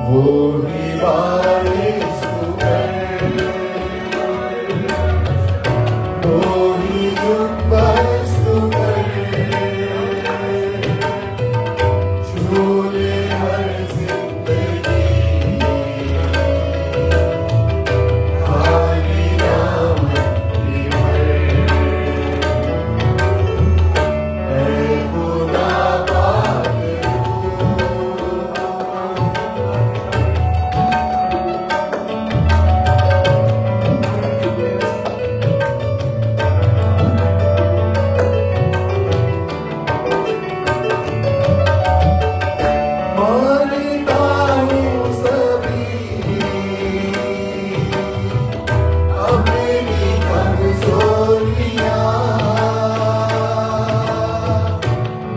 होली वाले sugar Holi जुम्बस sugar झूले हर जिंदगी खाली नाम की भर है खुदा पाक मानता हूँ सभी अपनी कमजोरियाँ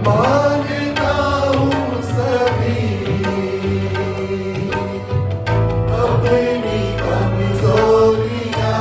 मानता हूँ सभी अपनी कमजोरियाँ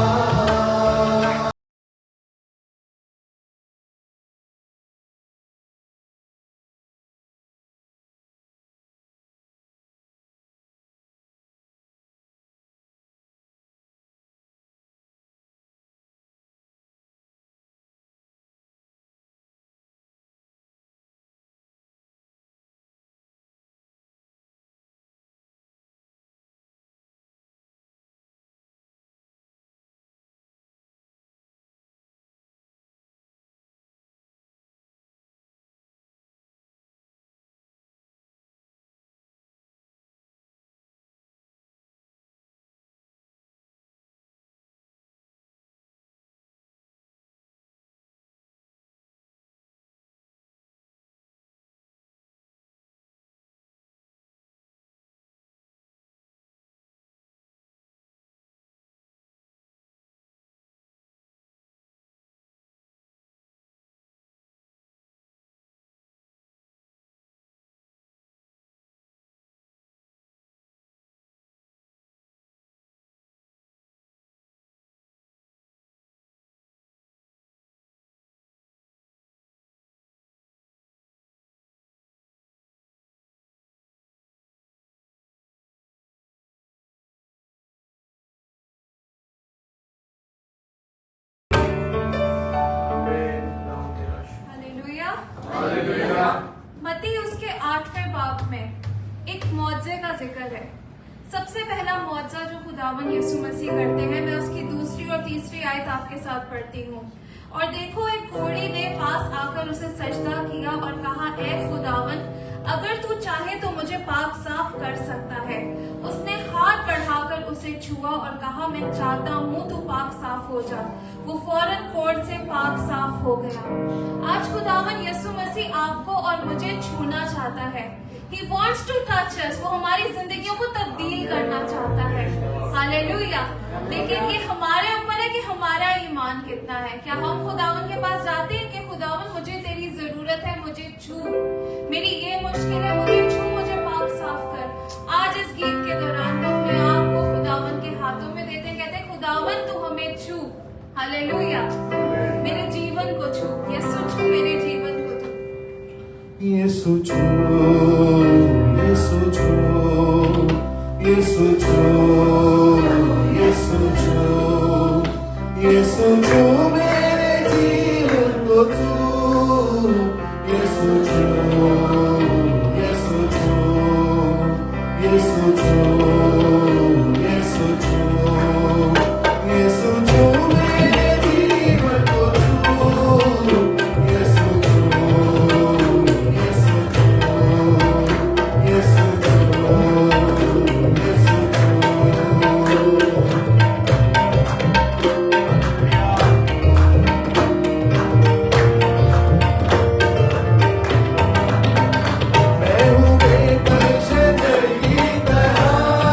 हालेलुया। मत्ती उसके 8वें बाब में एक मौजे का जिक्र है। सबसे पहला मौजा जो खुदावन यीशु मसीह करते हैं, मैं उसकी दूसरी और तीसरी आयत आपके साथ पढ़ती हूँ। और देखो, एक कोढ़ी ने पास आकर उसे सजदा किया और कहा, ऐ खुदावन, अगर तू चाहे तो मुझे पाक साफ कर सकता है। उसने हाथ बढ़ाकर उसे छुआ और कहा, मैं चाहता हूँ तू पाक साफ हो जा। वो फौरन कोढ़ से पाक साफ हो गया। आज खुदावन यीशु मसीह आपको और मुझे छूना चाहता है। He wants to touch us. वो हमारी जिंदगियों को तब्दील करना चाहता है। हालेलुया। लेकिन ये हमारे ऊपर है कि हमारा ईमान कितना है। क्या हम खुदावन के पास जाते हैं कि खुदावन मुझे तेरी जरूरत है, मुझे छू, मेरी ये मुश्किल है, मुझे छू, मुझे पाक साफ कर। आज इस गीत के दौरान हम अपने आप को खुदावन के हाथों में देते हैं, कहते हैं, खुदावन तू हमें छू। हालेलुया। मेरे जीवन को छू, यीशु छू मेरे जीवन को छू। यीशु छू यीशु छू यीशु छू यीशु छू यीशु छू मेरे जीवन को छू यीशु छू यीशु छू यीशु छू यीशु छू यीशु छू मेरे जीवन को छू यीशु छू यीशु छू यीशु मैं हूँ बेकश की तरह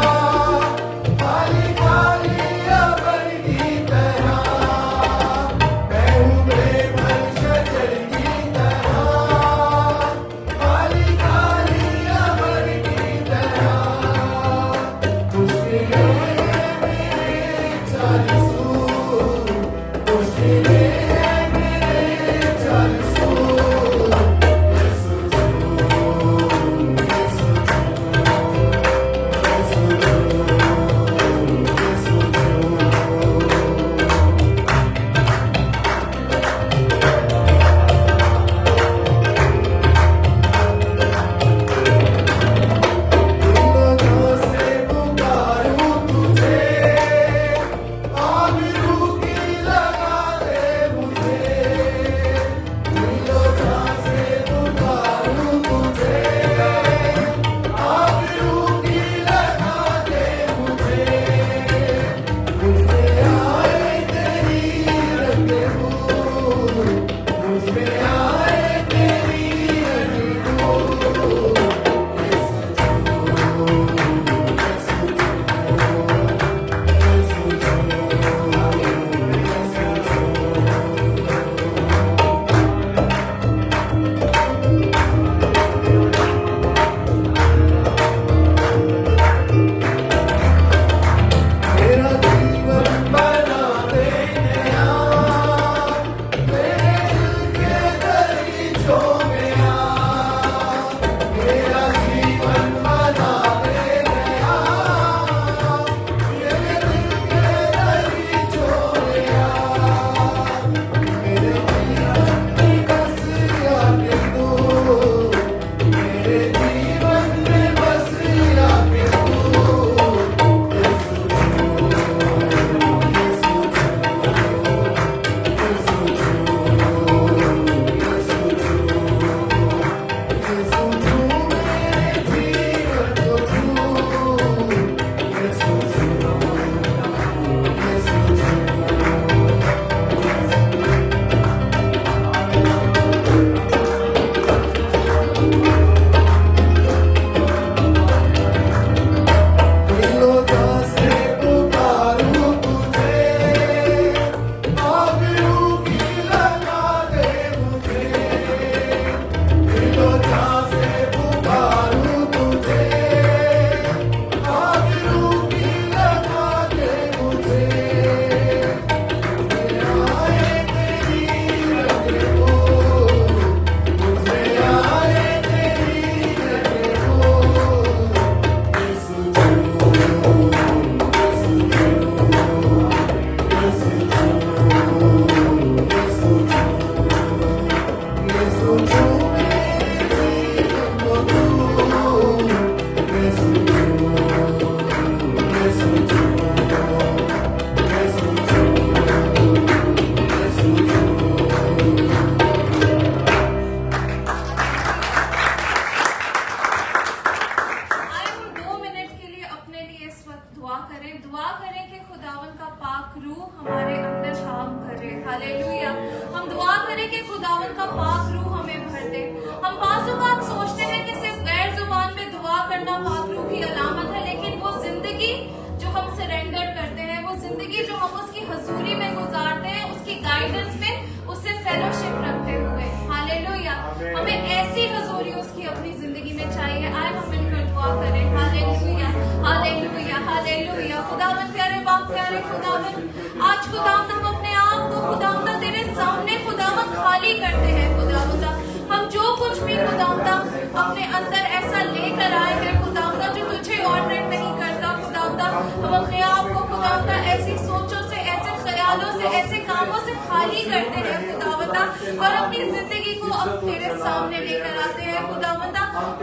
दुआ करें कि खुदावन का पाक रूह हमारे अंदर काम करे। हालेलुया। हम दुआ करें कि खुदावन का पाक रूह हमें भर दे। हम बाज़ औक़ात सोचते हैं कि सिर्फ गैर जुबान में दुआ करना पाक रूह की अलामत है, लेकिन वो जिंदगी जो हम सरेंडर करते हैं, वो जिंदगी जो हम उसकी हजूरी में गुजारते हैं, उसकी गाइडेंस में उससे फेलोशिप रखते हुए। हालेलुया। हमें ऐसी हजूरी उसकी अपनी जिंदगी में चाहिए। आए हम मिलकर दुआ करें। Hallelujah, hallelujah, hallelujah. खुदावन प्यारे बाप, प्यारे खुदावन, आज खुदावन हम अपने आप को खुदावन तेरे सामने खुदावन खाली करते हैं। खुदावन हम जो कुछ भी खुदावन अपने अंदर ऐसा लेकर आए हैं खुदावन जो तुझे ऑनरेट नहीं करता, खुदावन हम अपने आप को खुदावन ऐसी सोचों से, ऐसे ख्यालों से, ऐसे कामों से खाली करते हैं खुदावन, और अपनी जिंदगी को अब तेरे सामने लेकर आते हैं खुदावन,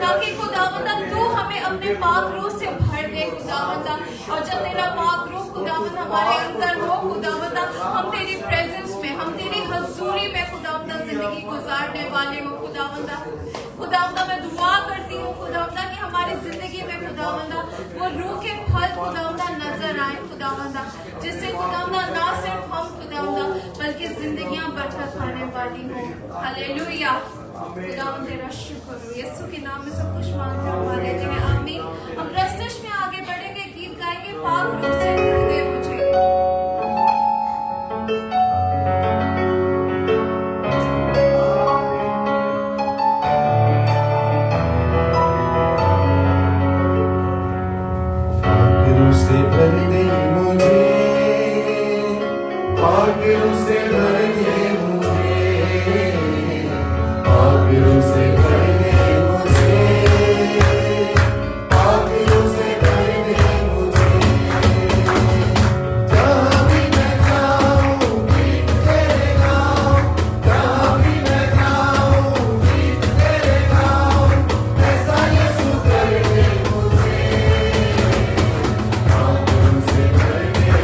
ताकि खुदावन तू हमें अपने पाक रूह से भर दे खुदावन। और जब तेरा पाक रूह खुदावन हमारे अंदर हो खुदावन, हम तेरी प्रेजेंस में, हम तेरी हजूरी में खुदावन जिंदगी गुजारने वाले हो खुदावन। खुदावन मैं दुआ करती हूँ खुदावन कि हमारी जिंदगी में खुदावन वो रूह के फल खुदावन नजर आए खुदावन, जिससे खुदावन ना सिर्फ हम खुदावन बल्कि जिंदगियां बरकत पाने वाली हो। हालेलुया। खुदावन तेरा शुक्र हो। यीशु के नाम में सब कुछ मांगते हैं, वाले हैं। आमीन। हम रस्तश में आगे बढ़ेंगे, गीत गाएंगे, पाक रूह से भर दे मुझे। से भर दे मुझे, पाक रूह से भर दे मुझे, पाक रूह से भर दे मुझे, पाक रूह से भर दे मुझे। जहाँ भी मैं जाऊँ गीत तेरे गाऊँ, जहाँ भी मैं जाऊँ गीत तेरे गाऊँ, ऐसा यीशु कर दे मुझे। पाक रूह से भर दे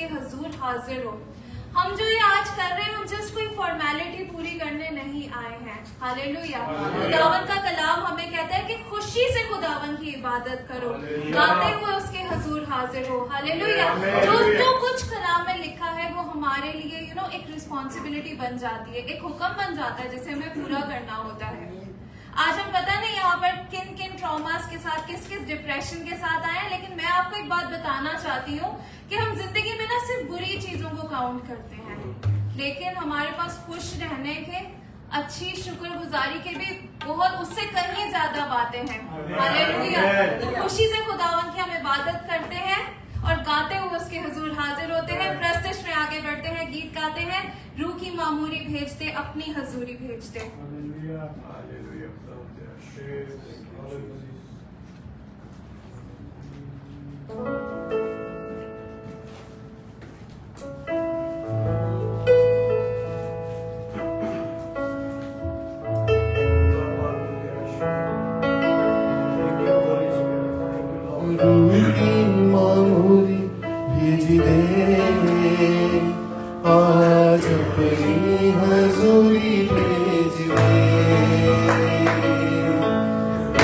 उसके हजूर हाजिर हो। हम जो ये आज कर रहे हैं, हम जस्ट कोई फॉर्मेलिटी पूरी करने नहीं आए हैं। हालेलुया। खुदावन का कलाम हमें कहता है कि खुशी से खुदावन की इबादत करो, गाते हुए उसके हजूर हाजिर हो। हालेलुया। जो कुछ कलाम में लिखा है वो हमारे लिए एक रिस्पॉन्सिबिलिटी बन जाती है, एक हुक्म बन जाता है जिसे हमें पूरा करना होता है। आज हम पता नहीं यहाँ पर किन किन ट्रॉमास के साथ, किस किस डिप्रेशन के साथ आए हैं, लेकिन मैं आपको एक बात बताना चाहती हूँ कि हम जिंदगी में ना सिर्फ बुरी चीजों को काउंट करते हैं, लेकिन हमारे पास खुश रहने के, अच्छी शुक्रगुजारी के भी बहुत उससे कहीं ज्यादा बातें हैं। हालेलुया। तो खुशी से खुदावन की हम इबादत करते हैं और गाते हुए उसके हुजूर हाजिर होते हैं, प्रस्तिश में आगे बढ़ते हैं, गीत गाते हैं, रूह की मामूरी भेजते, अपनी हजूरी भेजते। रूह की मामूरी भेज दे, आज अपनी हजूरी भेज दे।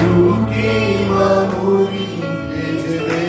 रूह की मामूरी भेज दे,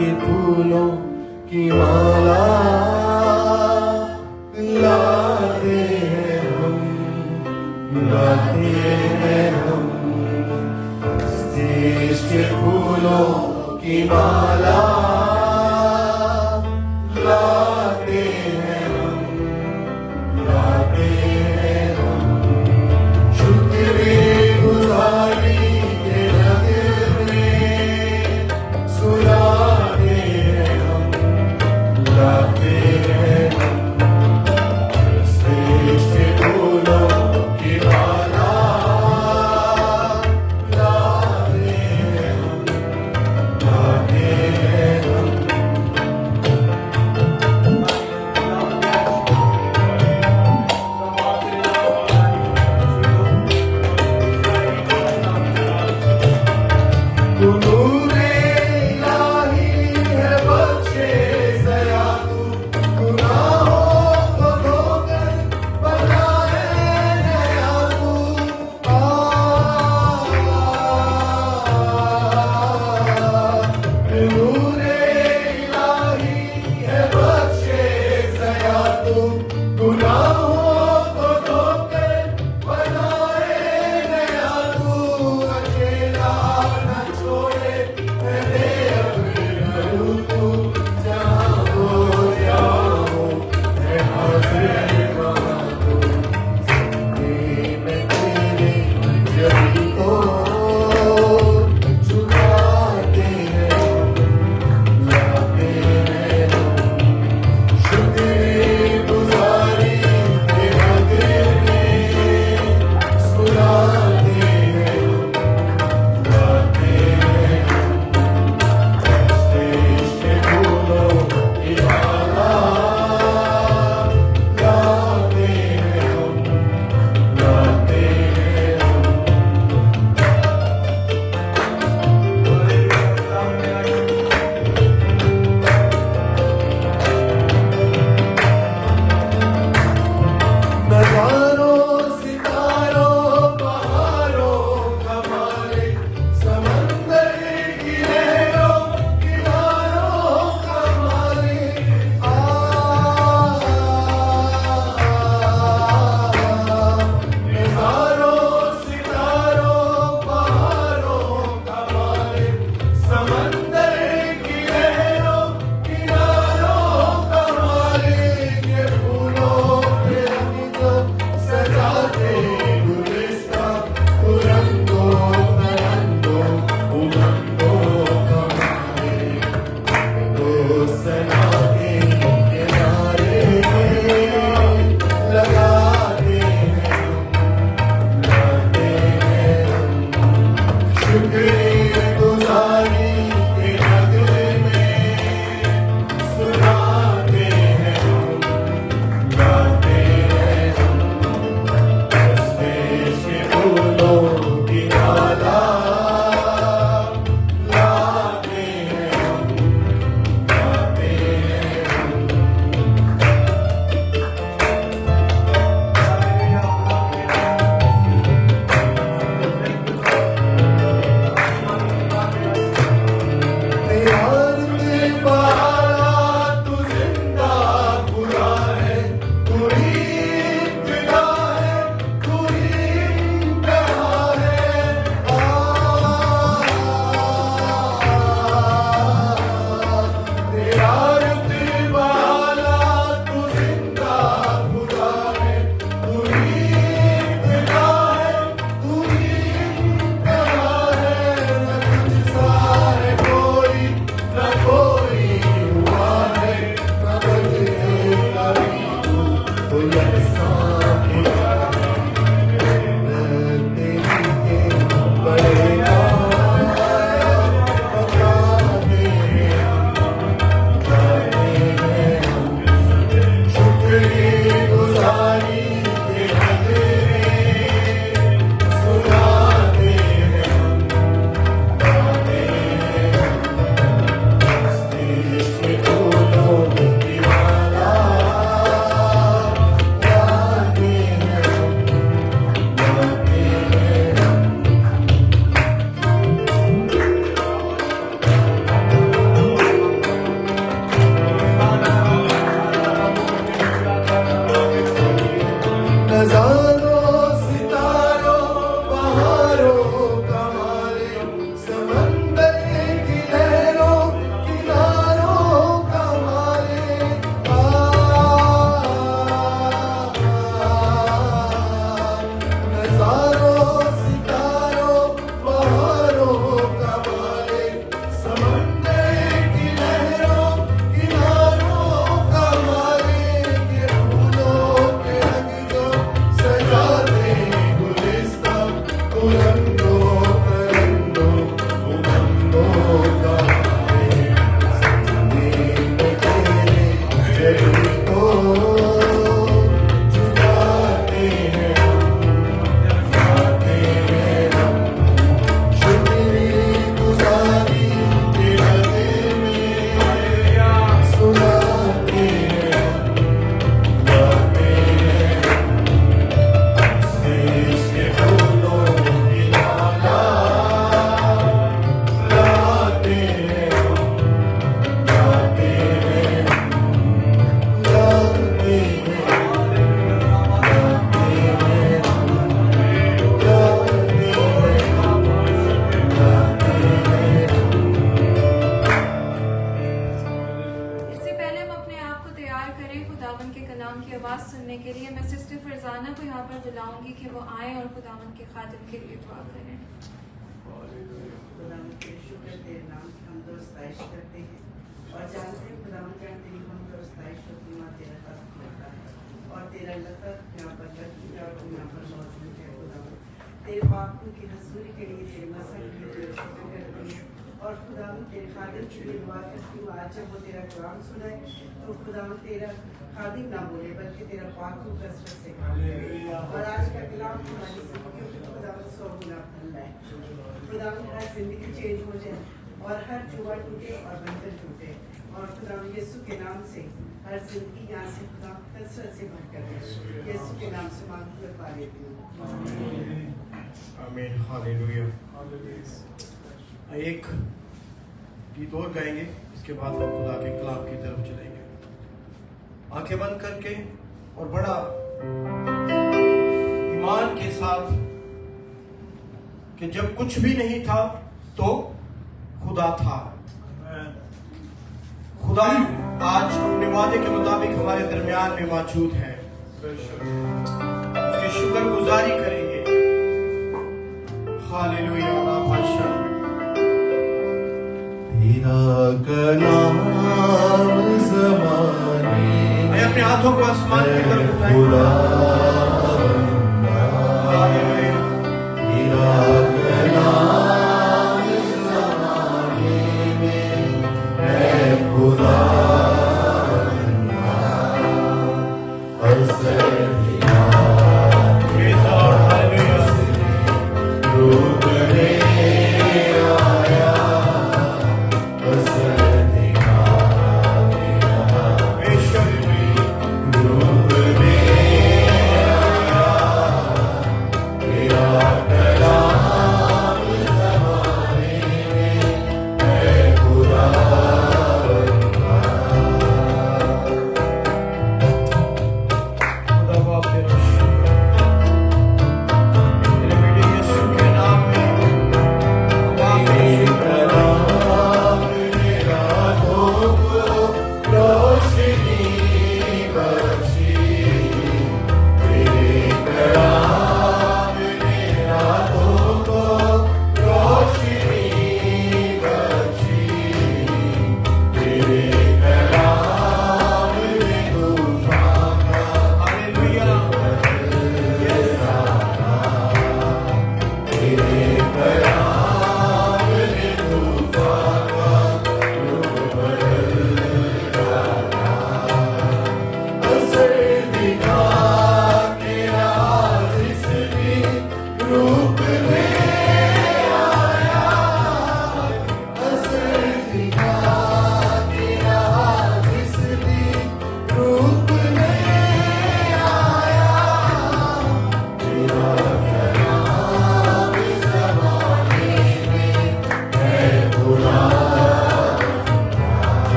के फूलों की माला लाते हैं हम, लाते हैं हम। देश के फूलों की माला लाते हैं हम, लाते हैं हम। शुक्रगुजारी के रंग में सुलाते हैं हम, लाते हैं हम। देश के फूलों की माला लाते हैं हम, लाते हैं हम। हजारों सितारों बहारों का मालिक, समंदर की लहरों किनारों का मालिक। हजारों सितारों बहारों का मालिक, समंदर की लहरों किनारों का मालिक। ये फूलों के रंग जो सजाते गुलिस्तां, रंगों तरंगों उमंगों का मालिक। ज़मीन में तेरे जड़ी को झुकाते हैं गाते हैं हम, शुक्रिगुज़ारी तेरा दिल में सुनाते हैं गाते हैं देश के फूलों की माला लाते हैं गाते हैं गाते हैं इससे पहले हम अपने आप को तैयार करें खुदावन के कलाम की आवाज़ सुनने के लिए। मैं सिस्टर फरजाना को यहाँ पर बुलाऊंगी कि वो आए और खुदावन के खादिम के लिए दुआ करें। खुदावंद के शुक्र तेरे नाम की हम तो स्ताइश करते हैं और जानते हैं खुदावंद जान तेरी हम तो स्ताइश होती माँ तेरा हक होता है और तेरा लतर यहाँ पर करती है और यहाँ पर मौजूद है। खुदावंद तेरे पापों की हजूरी के लिए तेरे मसल के लिए शुक्र करती है और खुदावंद तेरे खादिम के लिए दुआ करती हूँ। आज जब वो तेरा कलाम सुनाए तो खुदावंद तेरा खादिम ना बोले बल्कि तेरा पाकों कसरत से काम करे और आज का कलाम हमारी जिंदगी में खुदावंद 100 गुना फल है। खुदावंद हर जिंदगी चेंज हो जाए और हर जुआ टूटे और बंधन टूटे और खुदावंद यीशु के नाम से हर जिंदगी यहाँ से खुदा कसरत से भर कर दे। यीशु के नाम से मांग कर पा लेती हूँ। आमीन हालेलुया। एक गीत और गाएंगे, इसके बाद हम खुदा के कलाम की तरफ चलेंगे। आंखें बंद करके और बड़ा ईमान के साथ कि जब कुछ भी नहीं था तो खुदा था। खुदा आज अपने वादे के मुताबिक हमारे दरमियान में मौजूद है। उसकी शुक्रगुजारी करेंगे। हालेलुया। तेरा कलाम ज़माने मैं अपने हाथों को आसमान की तरफ उठाएं। खुदा हालेलुया। तेरा कलाम ज़माने में है खुदा असर दिया Praise the Lord. Hallelujah. रूप में आया असर दिखा बेशक रूप में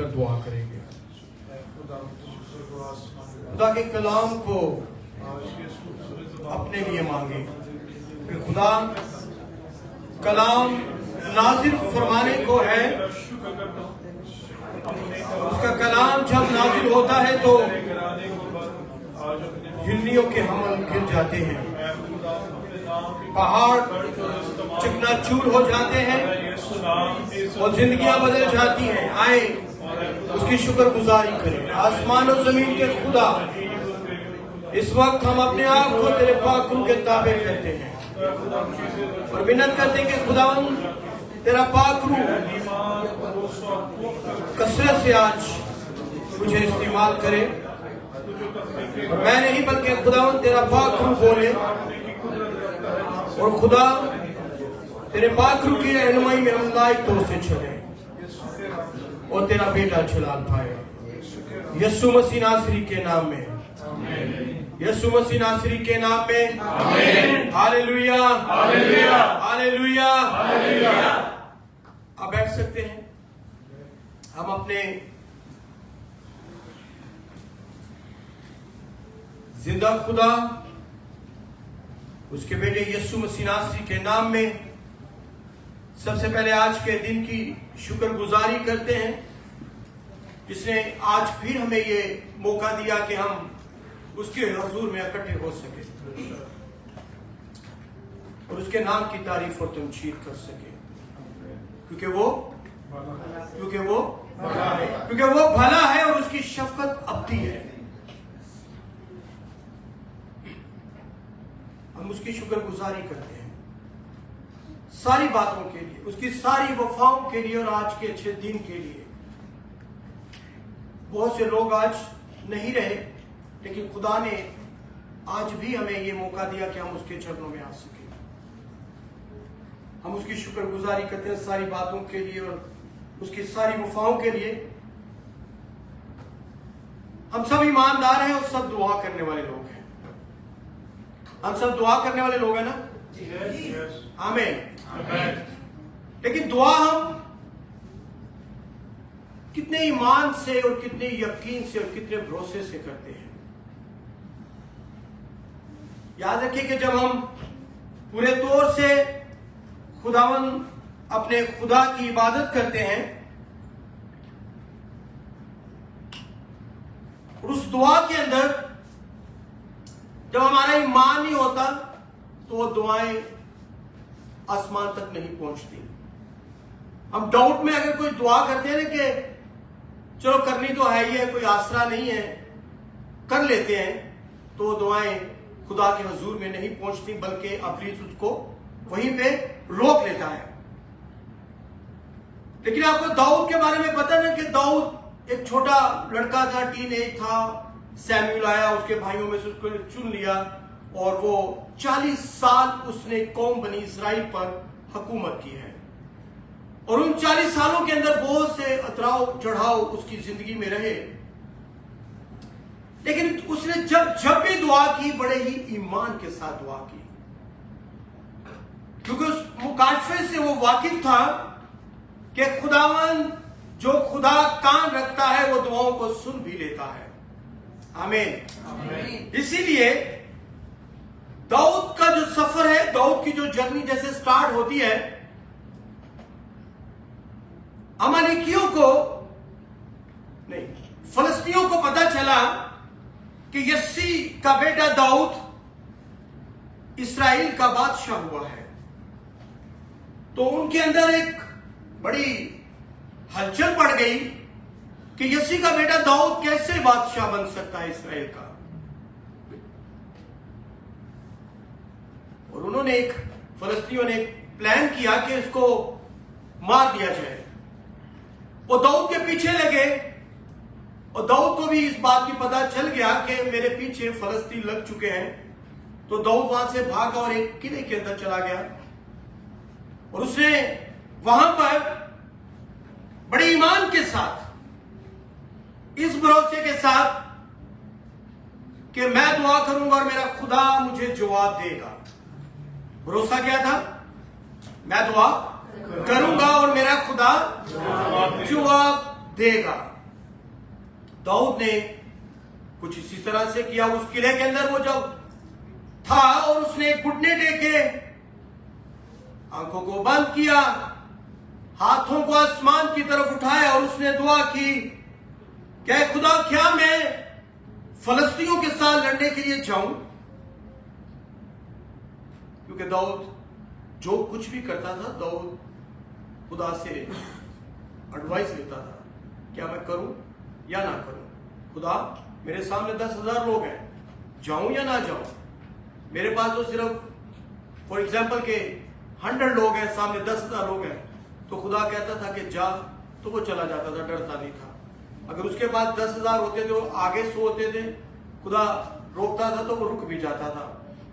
मिलकर दुआ करेंगे। खुदा के कलाम को अपने लिए मांगे कि खुदा कलाम नाजिल फरमाने को है। उसका कलाम जब नाजिल होता है तो हिल्लियों के हमल गिर जाते हैं, पहाड़ चिकनाचूर हो जाते हैं और जिंदगियां बदल जाती हैं। आए उसकी शुक्रगुजारी करें। आसमान और जमीन के खुदा, इस वक्त हम अपने आप को तेरे पाक रूह के ताबे करते हैं और विनती करते हैं कि खुदावन तेरा पाक रूह कसरत से आज मुझे इस्तेमाल करे और मैं नहीं बल्कि खुदावन तेरा पाक रूह बोले और खुदा तेरे पाक रूह की रहनुमाई में हम लायक तौर से चले और तेरा बेटा जलाल पाए। यीशु मसीह नासरी के नाम में, यीशु मसीह नासरी के नाम में। Hallelujah, hallelujah, hallelujah. आप बैठ सकते हैं। हम अपने जिंदा खुदा, उसके बेटे यीशु मसीह नासरी के नाम में सबसे पहले आज के दिन की शुक्रगुजारी करते हैं, जिसने आज फिर हमें ये मौका दिया कि हम उसके हुजूर में इकट्ठे हो सके और उसके नाम की तारीफ और तमजीद कर सके, क्योंकि वो भला है और उसकी शफकत अब्दी है। हम उसकी शुक्रगुजारी करते हैं सारी बातों के लिए, उसकी सारी वफाओं के लिए और आज के अच्छे दिन के लिए। बहुत से लोग आज नहीं रहे, लेकिन खुदा ने आज भी हमें ये मौका दिया कि हम उसके चरणों में आ सके। हम उसकी शुक्रगुजारी करते हैं सारी बातों के लिए और उसकी सारी वफाओं के लिए। हम सब ईमानदार हैं और सब दुआ करने वाले लोग हैं। हम सब दुआ करने वाले लोग हैं ना? आमीन। लेकिन दुआ हम कितने ईमान से और कितने यकीन से और कितने भरोसे से करते हैं। याद रखिए कि जब हम पूरे तौर से खुदावन अपने खुदा की इबादत करते हैं और उस दुआ के अंदर जब हमारा ईमान नहीं होता तो वो दुआएं आसमान तक नहीं पहुंचती। हम डाउट में अगर कोई दुआ करते हैं ना कि चलो करनी तो है ही है, कोई आसरा नहीं है, कर लेते हैं, तो वो दुआएं खुदा के हुजूर में नहीं पहुंचती, बल्कि इब्लीस उसको वहीं पे रोक लेता है। लेकिन आपको दाऊद के बारे में पता ना कि दाऊद एक छोटा लड़का था, टीनेज था, सैमुएल आया, उसके भाइयों में से उसको चुन लिया और वो 40 साल उसने कौम बनी इसराइल पर हुकूमत की है। और उन 40 सालों के अंदर बहुत से उतराव चढ़ाव उसकी जिंदगी में रहे, लेकिन उसने जब भी दुआ की बड़े ही ईमान के साथ दुआ की, क्योंकि उस मुकाशफे से वो वाकिफ था कि खुदावन जो खुदा कान रखता है वो दुआओं को सुन भी लेता है। आमीन। इसीलिए दाऊद का जो सफर है, दाऊद की जो जर्नी जैसे स्टार्ट होती है, अमालेकियों को नहीं, फलस्तीनियों को पता चला कि यस्सी का बेटा दाऊद इस्राएल का बादशाह हुआ है, तो उनके अंदर एक बड़ी हलचल पड़ गई कि यस्सी का बेटा दाऊद कैसे बादशाह बन सकता है इस्राएल का। और उन्होंने फलस्तीनियों ने प्लान किया कि इसको मार दिया जाए। वो दाऊद के पीछे लगे और दाऊद को भी इस बात की पता चल गया कि मेरे पीछे फलस्तीन लग चुके हैं, तो दाऊद वहां से भागा और एक किले के अंदर चला गया और उसने वहां पर बड़े ईमान के साथ, इस भरोसे के साथ कि मैं दुआ करूंगा और मेरा खुदा मुझे जवाब देगा। भरोसा क्या था? मैं दुआ करूंगा और मेरा खुदा जवाब देगा। दाऊद ने कुछ इसी तरह से किया। उस किले के अंदर वो जब था और उसने घुटने टेके, आंखों को बंद किया, हाथों को आसमान की तरफ उठाया और उसने दुआ की, क्या खुदा क्या मैं फलस्तीनियों के साथ लड़ने के लिए जाऊं? क्योंकि दाऊद जो कुछ भी करता था, दाऊद खुदा से एडवाइस लेता था, क्या मैं करूं या ना करूं? खुदा मेरे सामने 10,000 लोग हैं, जाऊं या ना जाऊं? मेरे पास तो सिर्फ फॉर एग्जाम्पल के 100 लोग हैं, सामने 10,000 लोग हैं, तो खुदा कहता था कि जा, तो वो चला जाता था, डरता नहीं था। अगर उसके पास 10,000 होते थे, वो आगे 100 होते थे, खुदा रोकता था तो वो रुक भी जाता था।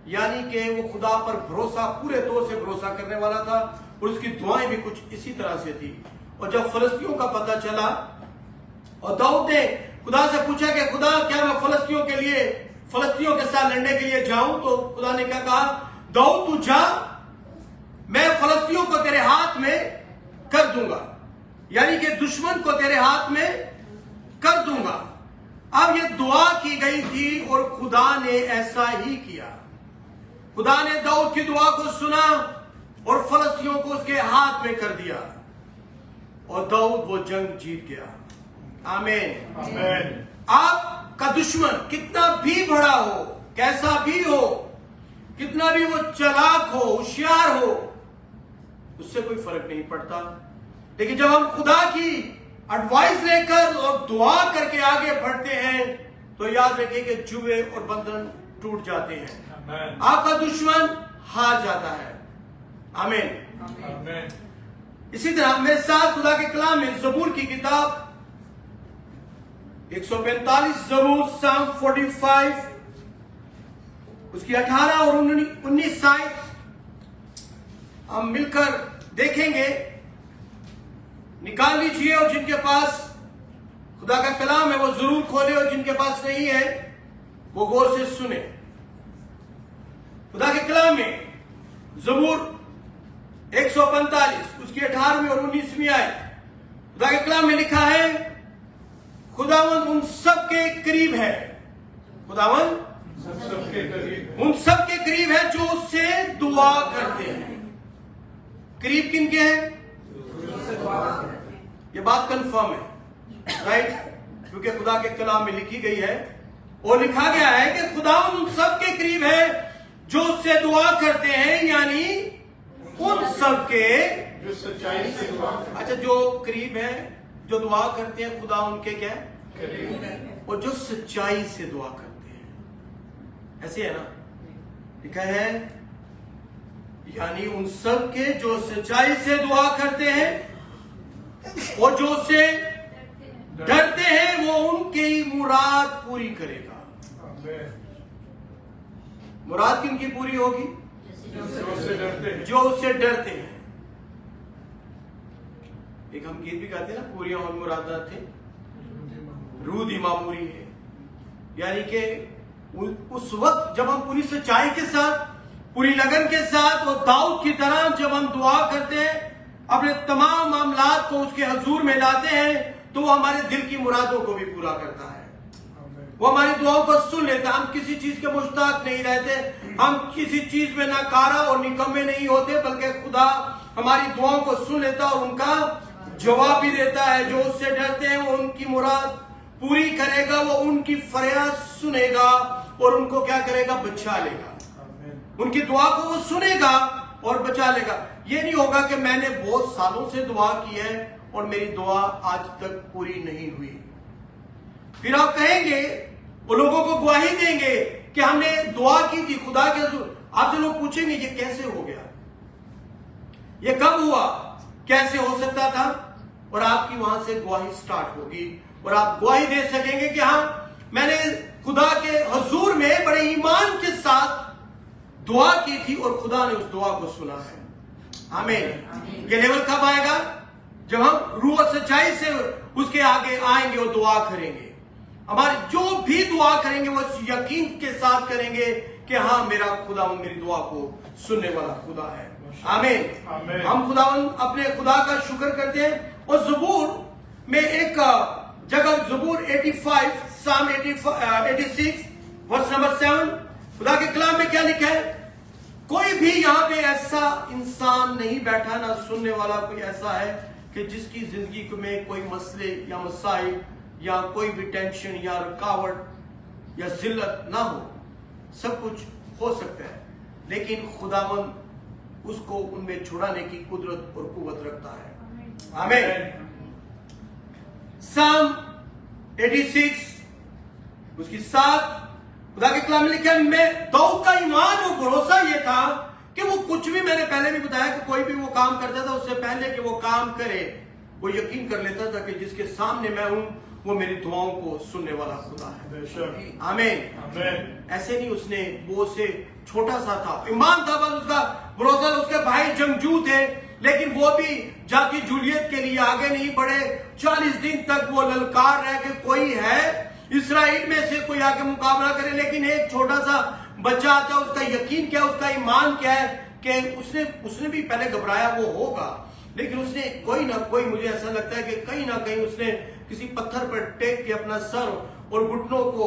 यानी कि वो खुदा पर भरोसा, पूरे तौर से भरोसा करने वाला था और उसकी दुआएं भी कुछ इसी तरह से थी। और जब फलस्तियों का पता चला और दाऊद ने खुदा से पूछा कि खुदा क्या मैं फलस्तियों के साथ लड़ने के लिए जाऊं? तो खुदा ने क्या कहा, दाऊद तू जा, मैं फलस्तियों को तेरे हाथ में कर दूंगा, यानी कि दुश्मन को तेरे हाथ में कर दूंगा। अब ये दुआ की गई थी और खुदा ने ऐसा ही किया। खुदा ने दाऊद की दुआ को सुना और फलस्तियों को उसके हाथ में कर दिया और दाऊद वो जंग जीत गया। आमीन, आमीन। आपका दुश्मन कितना भी बड़ा हो, कैसा भी हो, कितना भी वो चालाक हो, होशियार हो, उससे कोई फर्क नहीं पड़ता। लेकिन जब हम खुदा की एडवाइस लेकर और दुआ करके आगे बढ़ते हैं तो याद रखिए कि जुए और बंधन टूट जाते हैं, आपका दुश्मन हार जाता है। आमीन। इसी तरह मेरे साथ खुदा के कलाम में जबूर की किताब 145 जबूर साम 45 उसकी 18 और 19 आयत हम मिलकर देखेंगे। निकाल लीजिए और जिनके पास खुदा का कलाम है वो जरूर खोले और जिनके पास नहीं है वो गौर से सुने। खुदा के कलाम में जबूर 145 उसकी 18वीं और 19वीं आयत, खुदा के कलाम में लिखा है, खुदावंद उन सबके करीब है, खुदावंद उन सबके करीब है जो उससे दुआ करते हैं। करीब किन के हैं? ये बात कंफर्म है, राइट? क्योंकि खुदा के कलाम में लिखी गई है और लिखा गया है कि खुदावंद उन सबके करीब है जो उससे दुआ करते हैं, यानी उन सबके जो सच्चाई से दुआ अच्छा जो करीब है, जो दुआ करते हैं, खुदा उनके क्या है? करीब। और जो सच्चाई से दुआ करते हैं, ऐसे है ना, लिखा है, यानी उन सब के जो सच्चाई से दुआ करते हैं और जो उससे डरते हैं वो उनकी मुराद पूरी करेगा। मुराद किनकी पूरी होगी? जो उससे डरते हैं। एक हम गीत भी गाते हैं ना, पूरी और मुरादा थे रूदी मामूरी है, यानी कि उस वक्त जब हम पूरी सच्चाई के साथ, पूरी लगन के साथ और दाऊद की तरह जब हम दुआ करते हैं, अपने तमाम मामलात को उसके हजूर में लाते हैं, तो वो हमारे दिल की मुरादों को भी पूरा करता है। वो हमारी दुआओं को सुन लेता है। हम किसी चीज के मुश्ताक नहीं रहते, हम किसी चीज में नाकारा और निकम्मे नहीं होते, बल्कि खुदा हमारी दुआओं को सुन लेता और उनका जवाब भी देता है। जो उससे डरते हैं वो उनकी मुराद पूरी करेगा, वो उनकी फरियाद सुनेगा और उनको क्या करेगा? बचा लेगा। उनकी दुआ को वो सुनेगा और बचा लेगा। ये नहीं होगा कि मैंने बहुत सालों से दुआ की है और मेरी दुआ आज तक पूरी नहीं हुई। फिर आप कहेंगे, वो लोगों को गवाही देंगे कि हमने दुआ की थी खुदा के। आपसे लोग पूछेंगे ये कैसे हो गया, ये कब हुआ, कैसे हो सकता था? और आपकी वहां से गवाही स्टार्ट होगी और आप गवाही दे सकेंगे कि हाँ, मैंने खुदा के हजूर में बड़े ईमान के साथ दुआ की थी और खुदा ने उस दुआ को सुना है। आमीन। ये लेवल कब आएगा? जब हम रूह और सच्चाई से उसके आगे आएंगे और दुआ करेंगे। हमारी जो भी दुआ करेंगे वो यकीन के साथ करेंगे कि हाँ, मेरा खुदावन मेरी दुआ को सुनने वाला खुदा है। आमीन। हम खुदावन अपने खुदा का शुक्र करते हैं। और ज़बूर में एक जब ज़बूर 85 साम 86 वर्स नंबर 7 खुदा के कलाम में क्या लिखा है? कोई भी यहां पे ऐसा इंसान नहीं बैठा, ना सुनने वाला कोई ऐसा है कि जिसकी जिंदगी में कोई मसले या मसाइल या कोई भी टेंशन या रुकावट या जिल्लत ना हो। सब कुछ हो सकता है, लेकिन खुदावंद उसको उनमें छुड़ाने की कुदरत और कुव्वत रखता है। आमीन। साम 86 उसकी 7 खुदा के कलाम में लिखा है, मैं दाऊद का ईमान और भरोसा यह था कि वो कुछ भी, मैंने पहले भी बताया कि कोई भी वो काम करता था उससे पहले कि वो काम करे वो यकीन कर लेता था कि जिसके सामने मैं हूं वो मेरी दुआओं को सुनने वाला खुदा है। आमीन। ऐसे नहीं, उसने वो से छोटा सा था, ईमान था, बस उसका भरोसा। उसके भाई जंगजू थे, लेकिन वो भी जाके जूलियत के लिए आगे नहीं बढ़े। 40 दिन तक वो ललकार रहे कि कोई है इस्राएल में से कोई आके मुकाबला करे, लेकिन एक छोटा सा बच्चा आता है, उसका यकीन क्या, उसका ईमान क्या है कि उसने भी पहले घबराया, वो होगा, लेकिन उसने कोई ना कोई, मुझे ऐसा लगता है कि कहीं ना कहीं उसने किसी पत्थर पर टेक के अपना सर और घुटनों को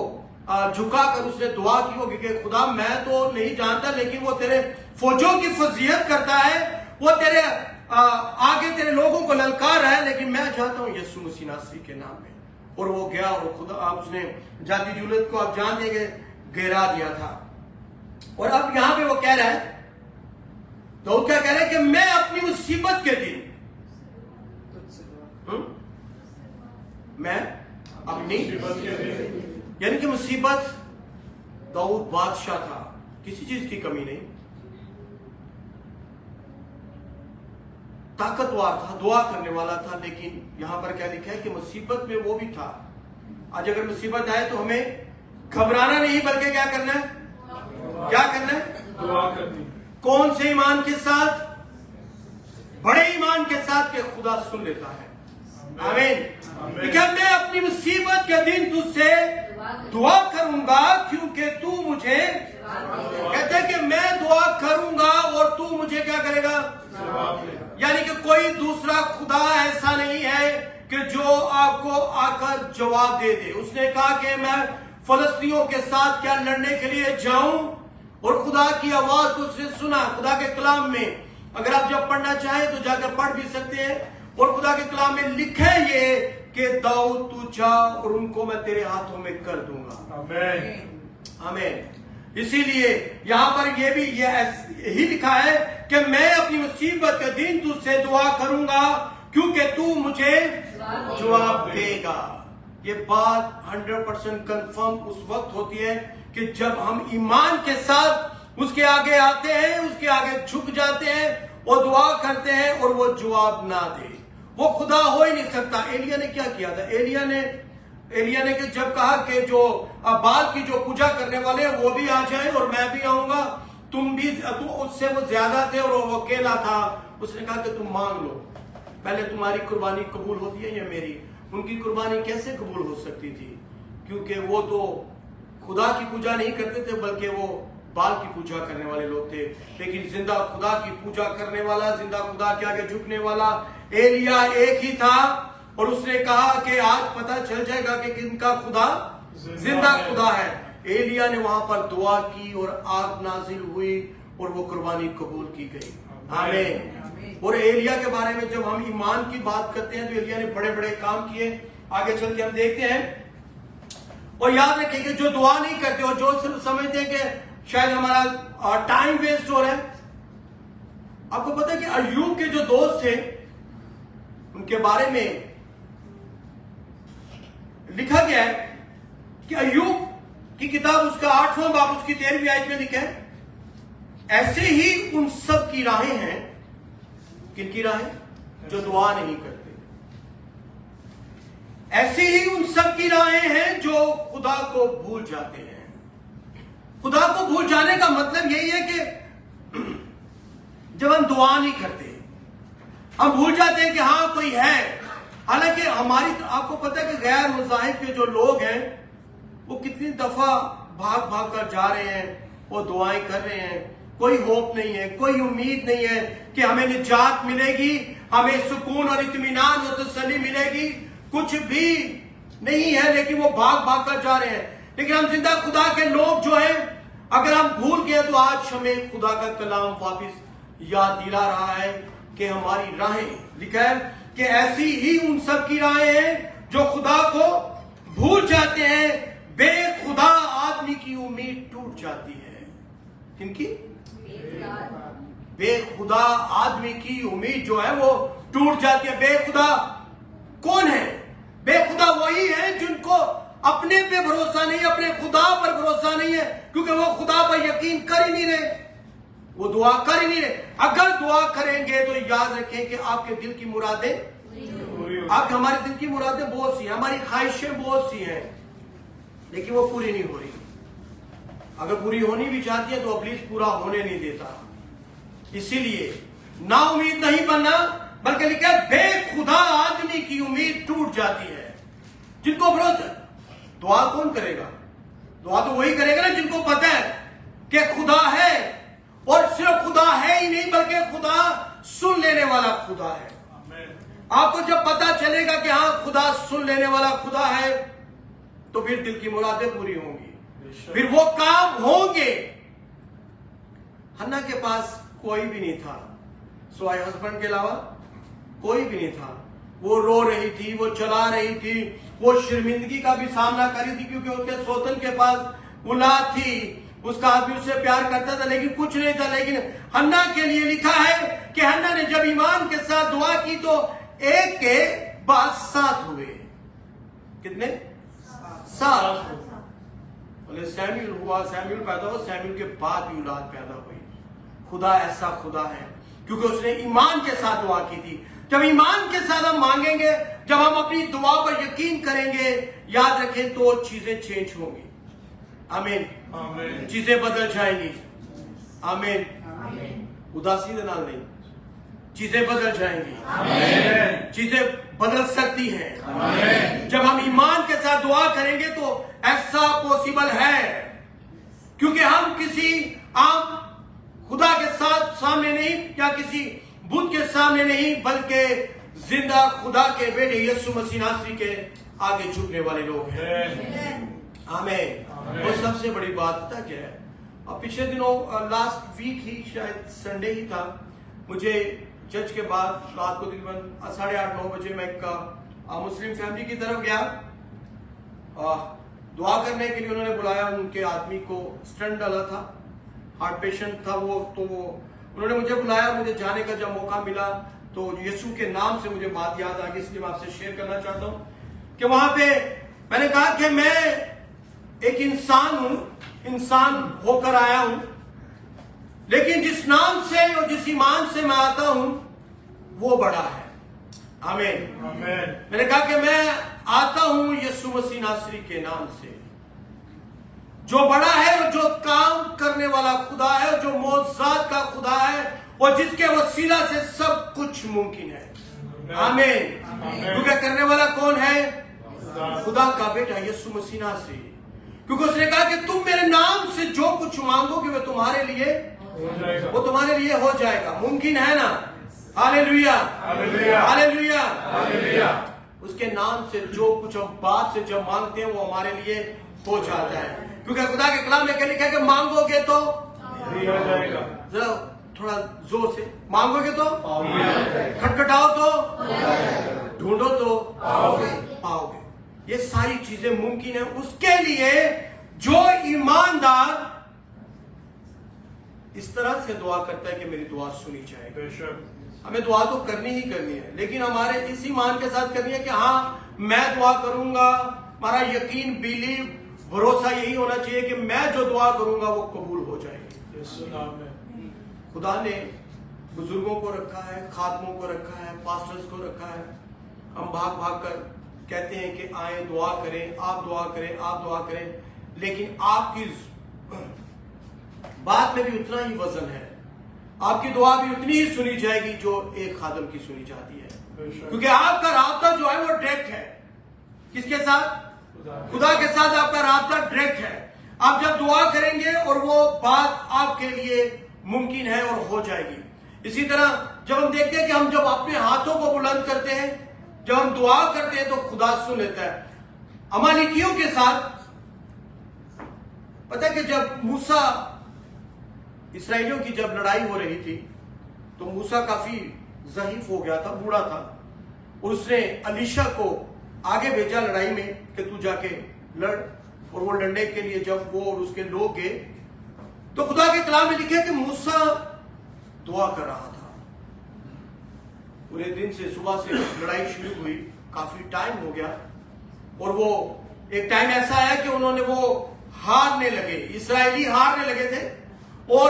झुकाकर उसने दुआ की होगी कि खुदा मैं तो नहीं जानता, लेकिन वो तेरे फौजों की फजीयत करता है, वो तेरे आगे तेरे लोगों को ललकार रहा है, लेकिन मैं चाहता हूं यीशु मसीह नासरी के नाम में। और वो गया और खुदा उसने जाति जूलियत को आप जान देंगे गिरा दिया था। और अब यहां पे वो कह रहा है, तो क्या कह रहा है कि मैं अपनी मुसीबत के दिन मैं अपनी यानी कि मुसीबत, दाऊद बादशाह था, किसी चीज की कमी नहीं, ताकतवर था, दुआ करने वाला था, लेकिन यहां पर क्या लिखा है कि मुसीबत में वो भी था। आज अगर मुसीबत आए तो हमें घबराना नहीं, बल्कि क्या करना है? क्या करना है? दुआ करनी। कौन से ईमान के साथ? बड़े ईमान के साथ के खुदा सुन लेता है। आमीन। क्या मैं अपनी मुसीबत के दिन तुझसे दुआ करूंगा क्योंकि तू मुझे, कहते हैं कि मैं दुआ करूंगा और तू मुझे क्या करेगा? यानी कि कोई दूसरा खुदा ऐसा नहीं है कि जो आपको आकर जवाब दे दे। उसने कहा कि मैं फलस्तीनियों के साथ क्या लड़ने के लिए जाऊं, और खुदा की आवाज को उसने सुना। खुदा के कलाम में अगर आप जब पढ़ना चाहें तो जाकर पढ़ भी सकते हैं, और खुदा के कलाम में लिखा है ये कि दाऊद तू जा और उनको मैं तेरे हाथों में कर दूंगा। आमीन। आमीन। इसीलिए यहां पर ये भी यही लिखा है कि मैं अपनी मुसीबत के दिन तुझसे दुआ करूंगा क्योंकि तू मुझे जवाब देगा। ये बात 100% कंफर्म उस वक्त होती है कि जब हम ईमान के साथ उसके आगे आते हैं, उसके आगे झुक जाते हैं और दुआ करते हैं और वो जवाब ना दे। वो खुदा हो ही नहीं सकता। एलिया ने क्या किया था? एलिया ने कि जब कहा कि जो बाल की जो पूजा करने वाले हैं वो भी आ जाए और मैं भी आऊंगा, तुम भी, तो उससे वो ज्यादा थे और वो अकेला था। उसने कहा कि तुम मांग लो, पहले तुम्हारी कुर्बानी कबूल होती है या मेरी? उनकी कुर्बानी कैसे कबूल हो सकती थी? क्योंकि वो तो खुदा की पूजा नहीं करते थे, बल्कि वो बाल की पूजा करने वाले लोग थे। लेकिन जिंदा खुदा की पूजा करने वाला, जिंदा खुदा के आगे झुकने वाला एलिया एक ही था, और उसने कहा कि आज पता चल जाएगा कि किनका खुदा जिंदा खुदा है। एलिया ने वहां पर दुआ की और आग नाजिल हुई और वो कुर्बानी कबूल की गई। आमीन। और एलिया के बारे में जब हम ईमान की बात करते हैं तो एलिया ने बड़े बड़े काम किए। आगे चल के हम देखते हैं। और याद रखें कि जो दुआ नहीं करते और जो सिर्फ समझते हैं कि शायद हमारा टाइम वेस्ट हो रहा है। आपको पता है कि अय्यूब के जो दोस्त थे उनके बारे में लिखा गया है कि अय्यूब की किताब उसका 8वां बाब उसकी 13वीं आयत में लिखा है, ऐसे ही उन सब की राहें हैं। किनकी राहें? जो दुआ नहीं करते। ऐसे ही उन सब की राहें हैं जो खुदा को भूल जाते हैं। खुदा को भूल जाने का मतलब यही है कि जब हम दुआ नहीं करते हम भूल जाते हैं कि हाँ कोई है। हालांकि हमारी, आपको पता है कि गैर मज़ाहिब के जो लोग हैं वो कितनी दफा भाग भाग कर जा रहे हैं, वो दुआएं कर रहे हैं, कोई होप नहीं है, कोई उम्मीद नहीं है कि हमें निजात मिलेगी, हमें सुकून और इत्मीनान और तसल्ली मिलेगी, कुछ भी नहीं है, लेकिन वो भाग भाग कर जा रहे हैं। लेकिन हम जिंदा खुदा के लोग जो हैं, अगर हम भूल गए तो आज हमें खुदा का कलाम वापिस याद दिला रहा है कि हमारी राहें, लिखा है कि ऐसी ही उन सब की राहें हैं जो खुदा को भूल जाते हैं, बेखुदा आदमी की उम्मीद टूट जाती है। किनकी? बेखुदा आदमी की उम्मीद जो है वो टूट जाती है। बेखुदा कौन है? बेखुदा वही है जिनको अपने पे भरोसा नहीं, अपने खुदा पर भरोसा नहीं है, क्योंकि वो खुदा पर यकीन कर ही नहीं रहे, वो दुआ कर ही नहीं रहे। अगर दुआ करेंगे तो याद रखें कि आपके दिल की मुरादें, आप हमारे दिल की मुरादें बहुत सी हैं, हमारी ख्वाहिशें बहुत सी हैं, लेकिन वो पूरी नहीं हो रही। अगर पूरी होनी भी चाहती है तो प्लीज पूरा होने नहीं देता। इसीलिए ना उम्मीद नहीं बनना, बल्कि लिखा है बेखुदा आदमी की उम्मीद टूट जाती है। जिनको भरोसा, दुआ कौन करेगा? दुआ तो वही करेगा ना जिनको पता है कि खुदा है, और सिर्फ खुदा है ही नहीं बल्कि खुदा सुन लेने वाला खुदा है। आपको जब पता चलेगा कि हाँ खुदा सुन लेने वाला खुदा है, तो फिर दिल की मुरादें पूरी होंगी, फिर वो काम होंगे। हन्ना के पास कोई भी नहीं था, सवाए हस्बैंड के अलावा कोई भी नहीं था। वो रो रही थी, वो चला रही थी, वो शर्मिंदगी का भी सामना कर रही थी, क्योंकि उसके सोतन के पास औलाद थी, उसका आदमी उससे प्यार करता था, लेकिन कुछ नहीं था। लेकिन हन्ना के लिए लिखा है कि हन्ना ने जब ईमान के साथ दुआ की तो एक के बाद 7 हुए। कितने? 7। बोले सैमुअल हुआ, सैमुअल पैदा हुआ, सैमुअल के बाद भी औलाद पैदा हुई। खुदा ऐसा खुदा है क्योंकि उसने ईमान के साथ दुआ की थी। जब ईमान के साथ हम मांगेंगे, जब हम अपनी दुआ पर यकीन करेंगे, याद रखें तो चीजें चेंज होंगी। आमीन। चीजें बदल जाएंगी। आमीन। उदासी के नाम नहीं, चीजें बदल जाएंगी। चीजें बदल सकती हैं। जब हम ईमान के साथ दुआ करेंगे तो ऐसा पॉसिबल है, क्योंकि हम किसी आम खुदा के साथ सामने नहीं, या किसी बुत के सामने नहीं, बल्कि जिंदा खुदा के बेटे यीशु मसीह नासरी के आगे झुकने वाले लोग हैं। आमीन। और सबसे बड़ी बात पता क्या है? अब पिछले दिनों लास्ट वीक ही, शायद संडे ही था, मुझे चर्च के बाद रात को तकरीबन 8:30-9 बजे मैं एक मुस्लिम फैमिली की तरफ गया। दुआ करने के लिए उन्होंने बुलाया। उनके आदमी को स्टंट डाला था, हार्ट पेशेंट था वो, तो उन्होंने मुझे बुलाया। मुझे जाने का जब मौका मिला तो यीशु के नाम से मुझे बात याद आ गई, इसलिए मैं आपसे शेयर करना चाहता हूं कि वहां पे मैंने कहा कि मैं एक इंसान हूं, इंसान होकर आया हूं, लेकिन जिस नाम से और जिस ईमान से मैं आता हूं वो बड़ा है। आमीन। मैंने कहा कि मैं आता हूं यीशु मसीह नासरी के नाम से, जो बड़ा है और जो काम करने वाला खुदा है, और जो मौजूद का खुदा है, और जिसके वसीला से सब कुछ मुमकिन है। आमीन। क्योंकि करने वाला कौन है? खुदा का बेटा यीशु मसीह नासरी। क्योंकि उसने कहा कि तुम मेरे नाम से जो कुछ मांगोगे वो तुम्हारे लिए हो जाएगा। मुमकिन है ना? Hallelujah, hallelujah. उसके नाम से जो कुछ हम बात से जब मांगते हैं वो हमारे लिए हो जाता है, क्योंकि खुदा के कलाम में लिखा है कि मांगोगे तो जरा थोड़ा जोर से मांगोगे तो खटखटाओ तो ढूंढो तो पाओगे। ये सारी चीजें मुमकिन है उसके लिए जो ईमानदार इस तरह से दुआ करता है कि मेरी दुआ सुनी जाए। हमें दुआ तो करनी ही करनी है, लेकिन हमारे इस ईमान के साथ करनी है कि हाँ मैं दुआ करूंगा। हमारा यकीन, बिलीव, भरोसा यही होना चाहिए कि मैं जो दुआ करूंगा वो कबूल हो जाएगी। खुदा ने बुजुर्गों को रखा है, खादमों को रखा है, पास्टर्स को रखा है। हम भाग भाग कर कहते हैं कि आए दुआ करें, आप दुआ करें, आप दुआ करें, लेकिन आपकी बात में भी उतना ही वजन है। आपकी दुआ भी उतनी ही सुनी जाएगी जो एक खादम की सुनी जाती है, क्योंकि आपका राब्ता जो है वो डायरेक्ट है। किसके साथ? खुदा के साथ आपका राब्ता डायरेक्ट है। आप जब दुआ करेंगे और वो बात आपके लिए मुमकिन है और हो जाएगी। इसी तरह जब हम देखते हैं कि हम जब अपने हाथों को बुलंद करते हैं, जब हम दुआ करते हैं तो खुदा सुन लेता है। अमालेकियों के साथ, पता है कि जब मूसा इसराइलियों की जब लड़ाई हो रही थी तो मूसा काफी ज़ईफ हो गया था, बूढ़ा था, और उसने अलीशा को आगे भेजा लड़ाई में कि तू जाके लड़। और वो लड़ने के लिए जब वो और उसके लोग गए तो खुदा के कलाम में लिखे कि मूसा दुआ कर रहा था। पूरे दिन से सुबह से लड़ाई शुरू हुई, काफी टाइम हो गया, और वो एक टाइम ऐसा आया कि उन्होंने वो हारने लगे, इसराइली हारने लगे थे, और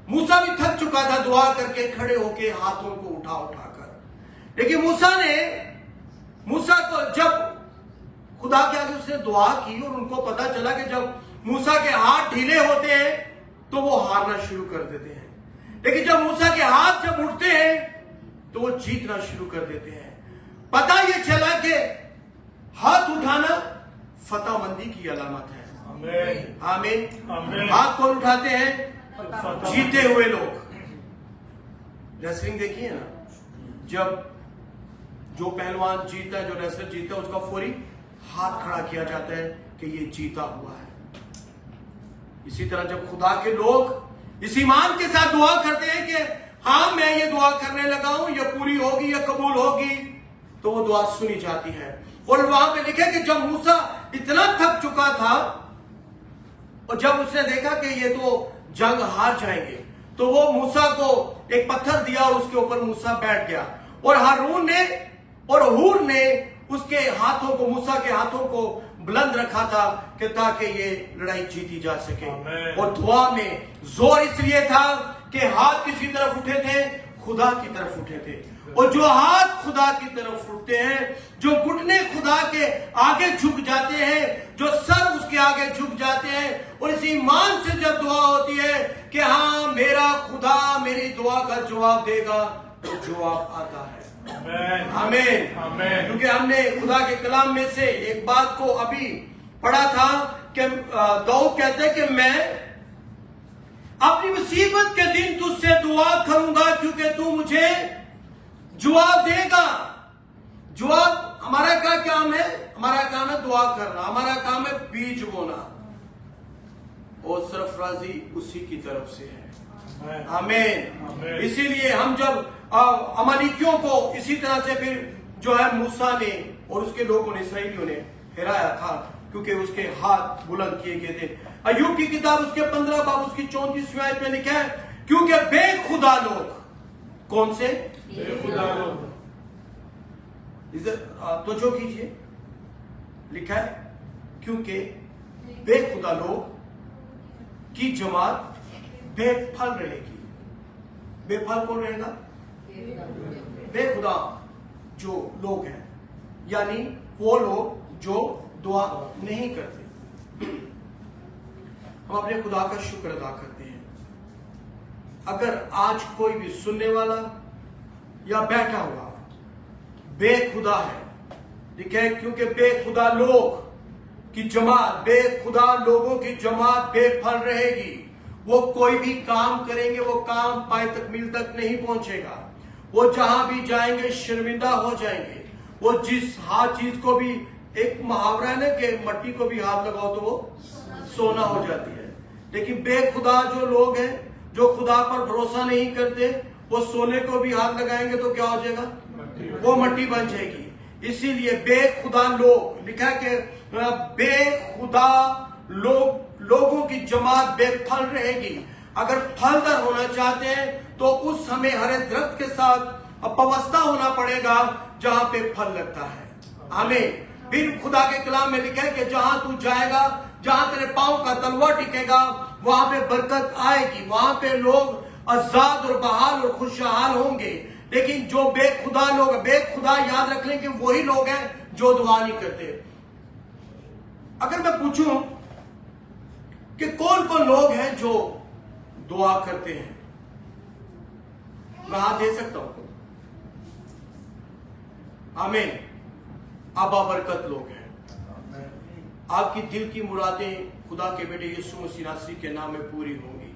मूसा भी थक चुका था दुआ करके, खड़े होके हाथों को उठा उठाकर। लेकिन मूसा को जब खुदा के आगे उसने दुआ की और उनको पता चला कि जब मूसा के हाथ ढीले होते हैं तो वो हारना शुरू कर देते हैं, लेकिन जब मूसा के हाथ जब उठते हैं तो वो जीतना शुरू कर देते हैं। पता ये चला कि हाथ उठाना फतेहमंदी की अलामत है। आमीन। आमीन। आमीन। हाथ कौन उठाते हैं? जीते हुए लोग। रेसलिंग देखिए ना, जब जो पहलवान जीता है, जो रेसलर जीता है, उसका फौरी हाथ खड़ा किया जाता है कि ये जीता हुआ है। इसी तरह जब खुदा के लोग इस ईमान के साथ दुआ करते हैं कि हाँ मैं ये दुआ करने लगा हूं, ये पूरी होगी, ये कबूल होगी, तो वो दुआ सुनी जाती है। और वहां पे लिखा कि जब मूसा इतना थक चुका था और जब उसने देखा कि ये तो जंग हार जाएंगे, तो वो मूसा को एक पत्थर दिया और उसके ऊपर मूसा बैठ गया, और हारून ने और हूर ने उसके हाथों को, मूसा के हाथों को बुलंद रखा था कि ताकि ये लड़ाई जीती जा सके। और दुआ में जोर इसलिए था कि हाथ किसी तरफ उठे थे? खुदा की तरफ उठे थे। और जो हाथ खुदा की तरफ उठते हैं, जो घुटने खुदा के आगे झुक जाते हैं, जो सर उसके आगे झुक जाते हैं, और इस ईमान से जब दुआ होती है कि हाँ मेरा खुदा मेरी दुआ का जवाब देगा, तो जवाब आता है। आमीन। आमीन। क्योंकि हमने खुदा के कलाम में से एक बात को अभी पढ़ा था कि दाऊद कहते हैं कि मैं अपनी मुसीबत के दिन तुझसे दुआ करूंगा क्योंकि तू मुझे जवाब देगा। जवाब हमारा क्या काम है? हमारा काम है दुआ करना, हमारा काम है बीज बोना, और सरफराजी उसी की तरफ से है। आमीन। इसीलिए हम जब अमालेकियों को इसी तरह से फिर जो है मूसा ने और उसके लोगों ने, इसराइलियों ने हिराया था, क्योंकि उसके हाथ बुलंद किए गए थे। अय्यूब की किताब उसके 15 बाब उसकी 34वीं आयत में लिखा है, क्योंकि बेखुदा लोग, कौन से? बेखुदा लोग। तो जो कीजिए, लिखा है क्योंकि बेखुदा लोग की जमात बेफल रहेगी। बेफल कौन रहेगा? बेखुदा जो लोग हैं, यानी वो लोग जो दुआ नहीं करते। हम अपने खुदा का शुक्र अदा करते हैं। अगर आज कोई भी सुनने वाला या बैठा हुआ बेखुदा है, ठीक है, क्योंकि बेखुदा लोग की जमात, बेखुदा लोगों की जमात बेफल रहेगी। वो कोई भी काम करेंगे, वो काम पाए तक मील तक नहीं पहुंचेगा। वो जहां भी जाएंगे शर्मिंदा हो जाएंगे। वो जिस हाथ चीज को भी, एक मुहावरा है ना कि मट्टी को भी हाथ लगाओ तो वो सोना हो जाती है। लेकिन बेखुदा जो लोग हैं, जो खुदा पर भरोसा नहीं करते, वो सोने को भी हाथ लगाएंगे तो क्या हो जाएगा? वो मट्टी बन जाएगी। इसीलिए बेखुदा लोग, लिखा कि बेखुदा लोगों की जमात बेफल रहेगी। अगर फलदार होना चाहते हैं तो उस समय हरे दरख्त के साथ अवस्था होना पड़ेगा जहां पे फल लगता है। आमीन। फिर खुदा के कलाम में लिखा है कि जहां तू जाएगा, जहां तेरे पांव का तलवा टिकेगा, वहां पे बरकत आएगी, वहां पे लोग आजाद और बहाल और खुशहाल होंगे। लेकिन जो बेखुदा लोग, बेखुदा याद रख लें कि वही लोग हैं जो दुआ नहीं करते। अगर मैं पूछूं कि कौन कौन लोग हैं जो दुआ करते हैं, मैं हाथ दे सकता हूं। आमीन। आबा बरकत लोग हैं। आपकी दिल की मुरादें खुदा के बेटे यीशु मसीह नासरी के नाम में पूरी होंगी।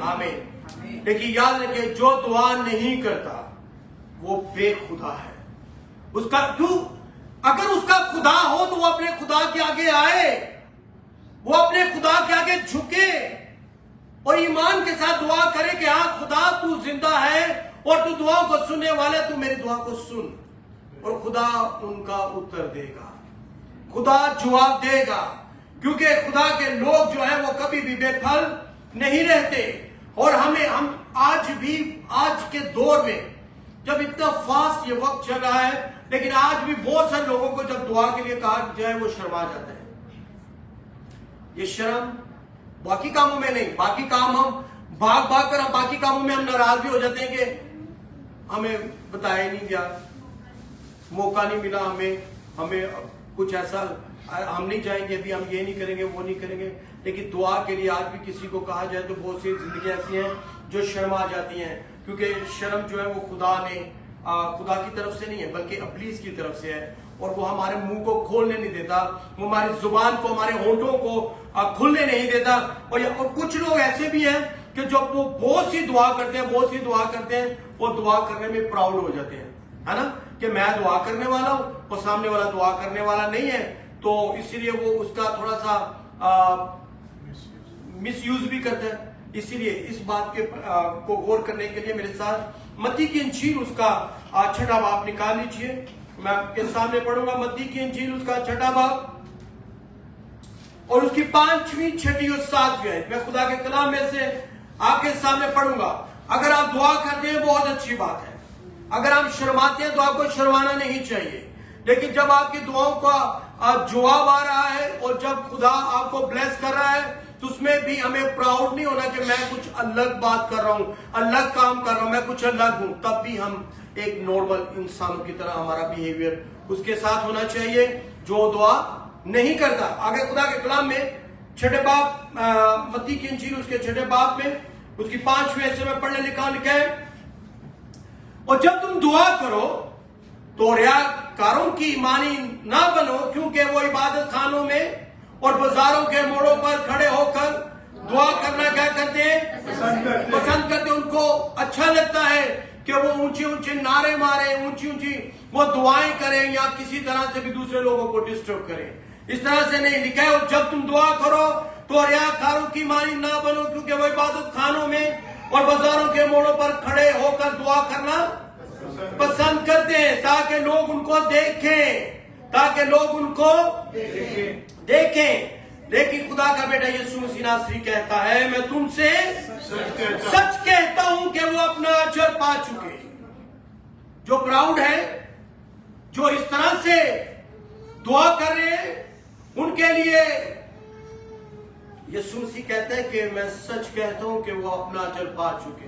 आमीन। लेकिन याद रखें, जो दुआ नहीं करता वो बेखुदा है। उसका क्यों? अगर उसका खुदा हो तो वो अपने खुदा के आगे आए, वो अपने खुदा के आगे झुके और ईमान के साथ दुआ करे कि हाँ खुदा तू जिंदा है और तू दुआ को सुनने वाला, तू मेरी दुआ को सुन। और खुदा उनका उत्तर देगा, खुदा जवाब देगा, क्योंकि खुदा के लोग जो है वो कभी भी बेफल नहीं रहते। और हम आज भी, आज के दौर में जब इतना फास्ट ये वक्त चल रहा है, लेकिन आज भी बहुत सारे लोगों को जब दुआ के लिए कहा जाए वो शर्मा जाते हैं। ये शर्म बाकी कामों में नहीं, बाकी काम हम भाग भाग कर, बाकी कामों में हम नाराज भी हो जाते हैं कि हमें बताया नहीं गया, मौका नहीं मिला, हमें कुछ ऐसा, हम नहीं जाएंगे अभी, हम ये नहीं करेंगे, वो नहीं करेंगे। लेकिन दुआ के लिए आज भी किसी को कहा जाए तो बहुत सी जिंदगी ऐसी हैं जो शर्मा जाती हैं, क्योंकि शर्म जो है वो खुदा की तरफ से नहीं है बल्कि इब्लीस की तरफ से है। और वो हमारे मुंह को खोलने नहीं देता, वो हमारी जुबान को, हमारे होंठों को खुलने नहीं देता। और कुछ लोग ऐसे भी हैं कि जब वो बहुत सी दुआ करते हैं, वो दुआ करने में प्राउड हो जाते हैं, है ना, कि मैं दुआ करने वाला हूं और सामने वाला दुआ करने वाला नहीं है, तो इसीलिए वो उसका थोड़ा सा मिसयूज भी करते हैं। इसीलिए इस बात के को गौर करने के लिए मेरे साथ मत्ती की इंजील उसका 6वां बाब निकाल लीजिए। मैं आपके सामने पढ़ूंगा मत्ती की इंजील उसका 6वां बाब और उसकी 5वीं, 6वीं और 7वीं आयत मैं खुदा के कलाम में से आपके सामने पढ़ूंगा। अगर आप दुआ करते हैं बहुत अच्छी बात है, अगर आप शर्माते हैं तो आपको शर्माना नहीं चाहिए। लेकिन जब आपकी दुआओं का जवाब आ रहा है और जब खुदा आपको ब्लेस कर रहा है, तो उसमें भी हमें प्राउड नहीं होना कि मैं कुछ अलग बात कर रहा हूं, अलग काम कर रहा हूं, मैं कुछ अलग हूं। तब भी हम एक नॉर्मल इंसानों की तरह हमारा बिहेवियर उसके साथ होना चाहिए जो दुआ नहीं करता। आगे खुदा के कलाम में 6 बाब, मत्ती की इंजील उसके 6 बाब में उसकी 5वीं हिस्से में पढ़ने लिखा है, और जब तुम दुआ करो तो रियाकारों की मानी ना बनो, क्योंकि वो इबादत खानों में और बाजारों के मोड़ों पर खड़े होकर दुआ करना क्या करते हैं, पसंद करते। उनको अच्छा लगता है कि वो ऊंचे ऊंचे नारे मारे, ऊंची ऊंची वो दुआएं करें या किसी तरह से भी दूसरे लोगों को डिस्टर्ब करें। इस तरह से नहीं लिखा है। और जब तुम दुआ करो तो रियाकारों की मानी ना बनो, क्योंकि वो इबादत खानों में और बाजारों के मोड़ों पर खड़े होकर दुआ करना पसंद करते हैं, ताकि लोग उनको देखें। लेकिन खुदा का बेटा यीशु मसीह नासरी कहता है, मैं तुमसे सच कहता हूं कि वो अपना अजर पा चुके। जो प्राउड है, जो इस तरह से दुआ कर रहे हैं, उनके लिए यीशु मसीह कहते हैं कि मैं सच कहता हूं कि वो अपना अजर पा चुके।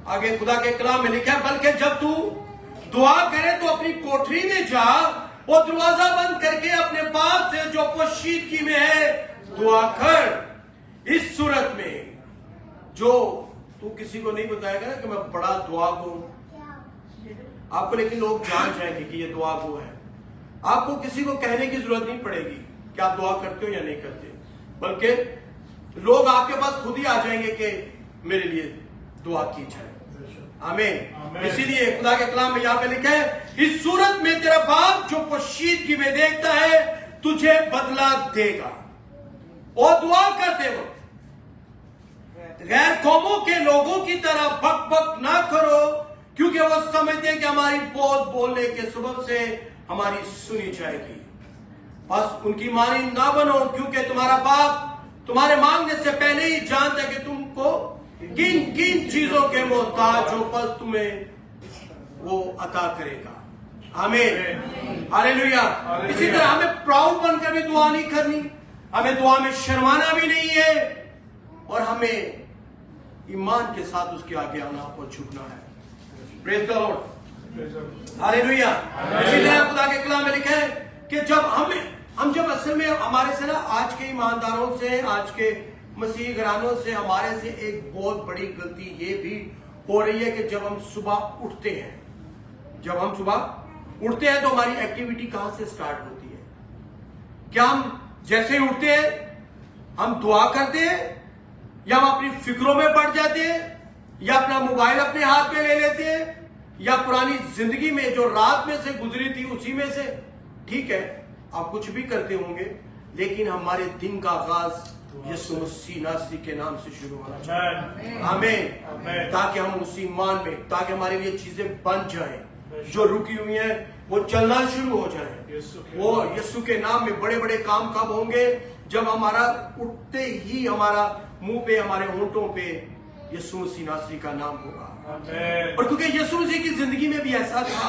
आगे खुदा के कलाम में लिखा है, बल्कि जब तू दुआ करे तो अपनी कोठरी में जा और दरवाजा बंद करके अपने बाप से जो पोशीदगी में है दुआ कर। इस सूरत में जो तू किसी को नहीं बताएगा ना कि मैं बड़ा दुआ गो आपको, लेकिन लोग जान जाएंगे कि ये दुआ गो है। आपको किसी को कहने की जरूरत नहीं पड़ेगी कि आप दुआ करते हो या नहीं करते, बल्कि लोग आपके पास खुद ही आ जाएंगे कि मेरे लिए दुआ की जाए। आमीन। इसीलिए खुदा के कलाम में यहां पे लिखा है, इस सूरत में तेरा बाप जो पोशीदगी में देखता है तुझे बदला देगा। और दुआ करते वक्त गैर कौमों के लोगों की तरह बक बक ना करो, क्योंकि वो समझते हैं कि हमारी बहुत बोलने के सबब से हमारी सुनी जाएगी। बस उनकी मानी ना बनो, क्योंकि तुम्हारा बाप तुम्हारे मांगने से पहले ही जानता है कि तुमको किन किन चीजों के मोहताज हो, बस तुम्हें वो अता करेगा। आमीन, हालेलुया। इसी तरह हमें प्राउड बनकर भी दुआ नहीं करनी, हमें दुआ में शर्माना भी नहीं है, और हमें ईमान के साथ उसके आगे आना और झुकना है। Praise the Lord, hallelujah. इसी तरह खुदा के कलाम में लिखा है कि जब हम जब असल में हमारे से ना आज के ईमानदारों से, आज के मसीह घरानों से, हमारे से एक बहुत बड़ी गलती ये भी हो रही है कि जब हम सुबह उठते हैं तो हमारी एक्टिविटी कहां से स्टार्ट होती है? क्या हम जैसे ही उठते हैं हम दुआ करते हैं, या हम अपनी फिक्रों में पड़ जाते हैं, या अपना मोबाइल अपने हाथ में ले लेते हैं, या पुरानी जिंदगी में जो रात में से गुजरी थी उसी में से, ठीक है, आप कुछ भी करते होंगे, लेकिन हमारे दिन का आगाज यीशु मसीह नासरी के नाम से शुरू होना चाहिए। आमीन। ताकि हम उस ईमान में, ताकि हमारे लिए चीजें बन जाएं, जो रुकी हुई हैं वो चलना शुरू हो जाए। वो यीशु के नाम में बड़े बड़े काम कब होंगे? जब हमारा उठते ही हमारा मुंह पे, हमारे होंठों पे यीशु मसीह नासरी का नाम होगा। और क्योंकि यीशु मसीह की जिंदगी में भी ऐसा था,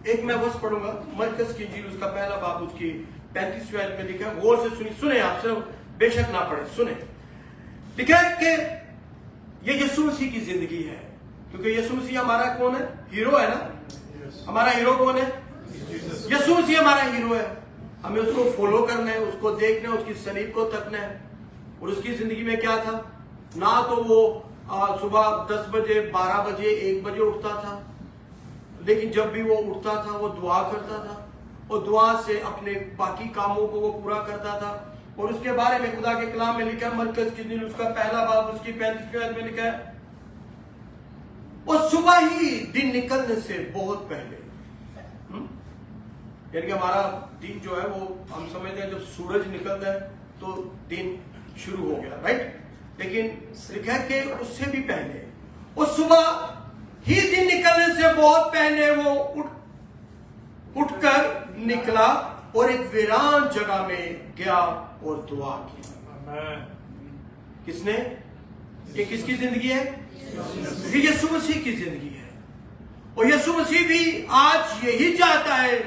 एक मैं बस पढ़ूंगा, मरकस की इंजील उसका पहला बाब उसकी 35वीं आयत में लिखा है, गौर से सुने आप सिर्फ, बेशक ना पढ़े, सुने। लिखा है कि ये यीशु मसीह की जिंदगी है, क्योंकि यीशु मसीह हमारा कौन है? हीरो है ना। हमारा हीरो कौन है? यीशु मसीह हमारा हीरो है। हमें उसको फॉलो करना है, उसको देखना है, उसकी सलीब को तकना है। और उसकी जिंदगी में क्या था? ना तो वो सुबह 10 बजे, 12 बजे, 1 बजे उठता था, लेकिन जब भी वो उठता था वो दुआ करता था, और दुआ से अपने बाकी कामों को वो पूरा करता था। और उसके बारे में खुदा के कलाम में लिखा है, मरकस की इंजील उसका पहला बाब उसकी 35वीं आयत में लिखा है, और सुबह ही दिन निकलने से बहुत पहले, यानी कि हमारा दिन जो है वो हम समझते हैं जब सूरज निकलता है तो दिन शुरू हो गया, राइट। लेकिन लिखा है कि उससे भी पहले, और सुबह ही दिन निकलने से बहुत पहले वो उठकर निकला और एक वीरान जगह में गया और दुआ की। किसने? ये किसकी जिंदगी है? ये यीशु मसीह की जिंदगी है। और यीशु मसीह भी आज यही चाहता है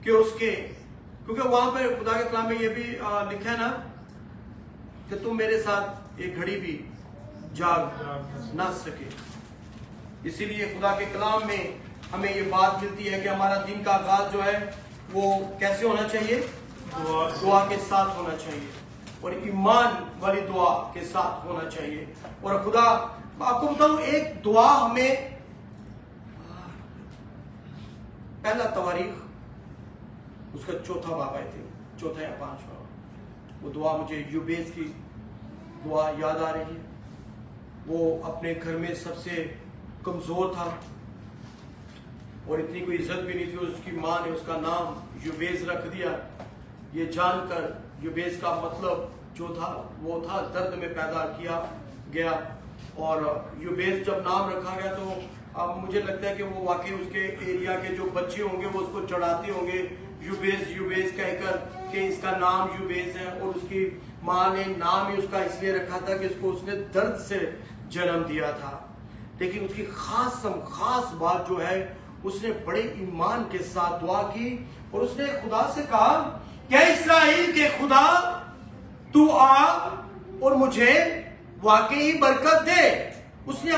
कि उसके, क्योंकि वहां पर खुदा के कलाम में ये भी लिखा है ना कि तुम मेरे साथ एक घड़ी भी जाग ना सके। इसीलिए खुदा के कलाम में हमें ये बात मिलती है कि हमारा दिन का आगाज जो है वो कैसे होना चाहिए? दुआ के साथ होना चाहिए, और ईमान वाली दुआ के साथ होना चाहिए। और खुदा, आपको बताऊं, एक दुआ हमें, पहला तवारीख उसका 4था बाब है, 4था या 5वां, वो दुआ मुझे यूबेस की दुआ याद आ रही है। वो अपने घर में सबसे कमजोर था और इतनी कोई इज्जत भी नहीं थी, उसकी माँ ने उसका नाम यूबेस रख दिया, ये जानकर यूबेस का मतलब जो था वो था दर्द में पैदा किया गया। और यूबेस जब नाम रखा गया तो अब मुझे लगता है कि वो वाकई उसके एरिया के जो बच्चे होंगे वो उसको चढ़ाते होंगे यूबेस यूबेस कहकर कि इसका नाम यूबेस है। और उसकी माँ ने नाम ही उसका इसलिए रखा था कि इसको उसने दर्द से जन्म दिया था। लेकिन उसकी खास बात जो है, उसने बड़े ईमान के साथ दुआ की और उसने खुदा से कहा, क्या इस्राएल के खुदा तू आ और मुझे वाकई बरकत दे। उसने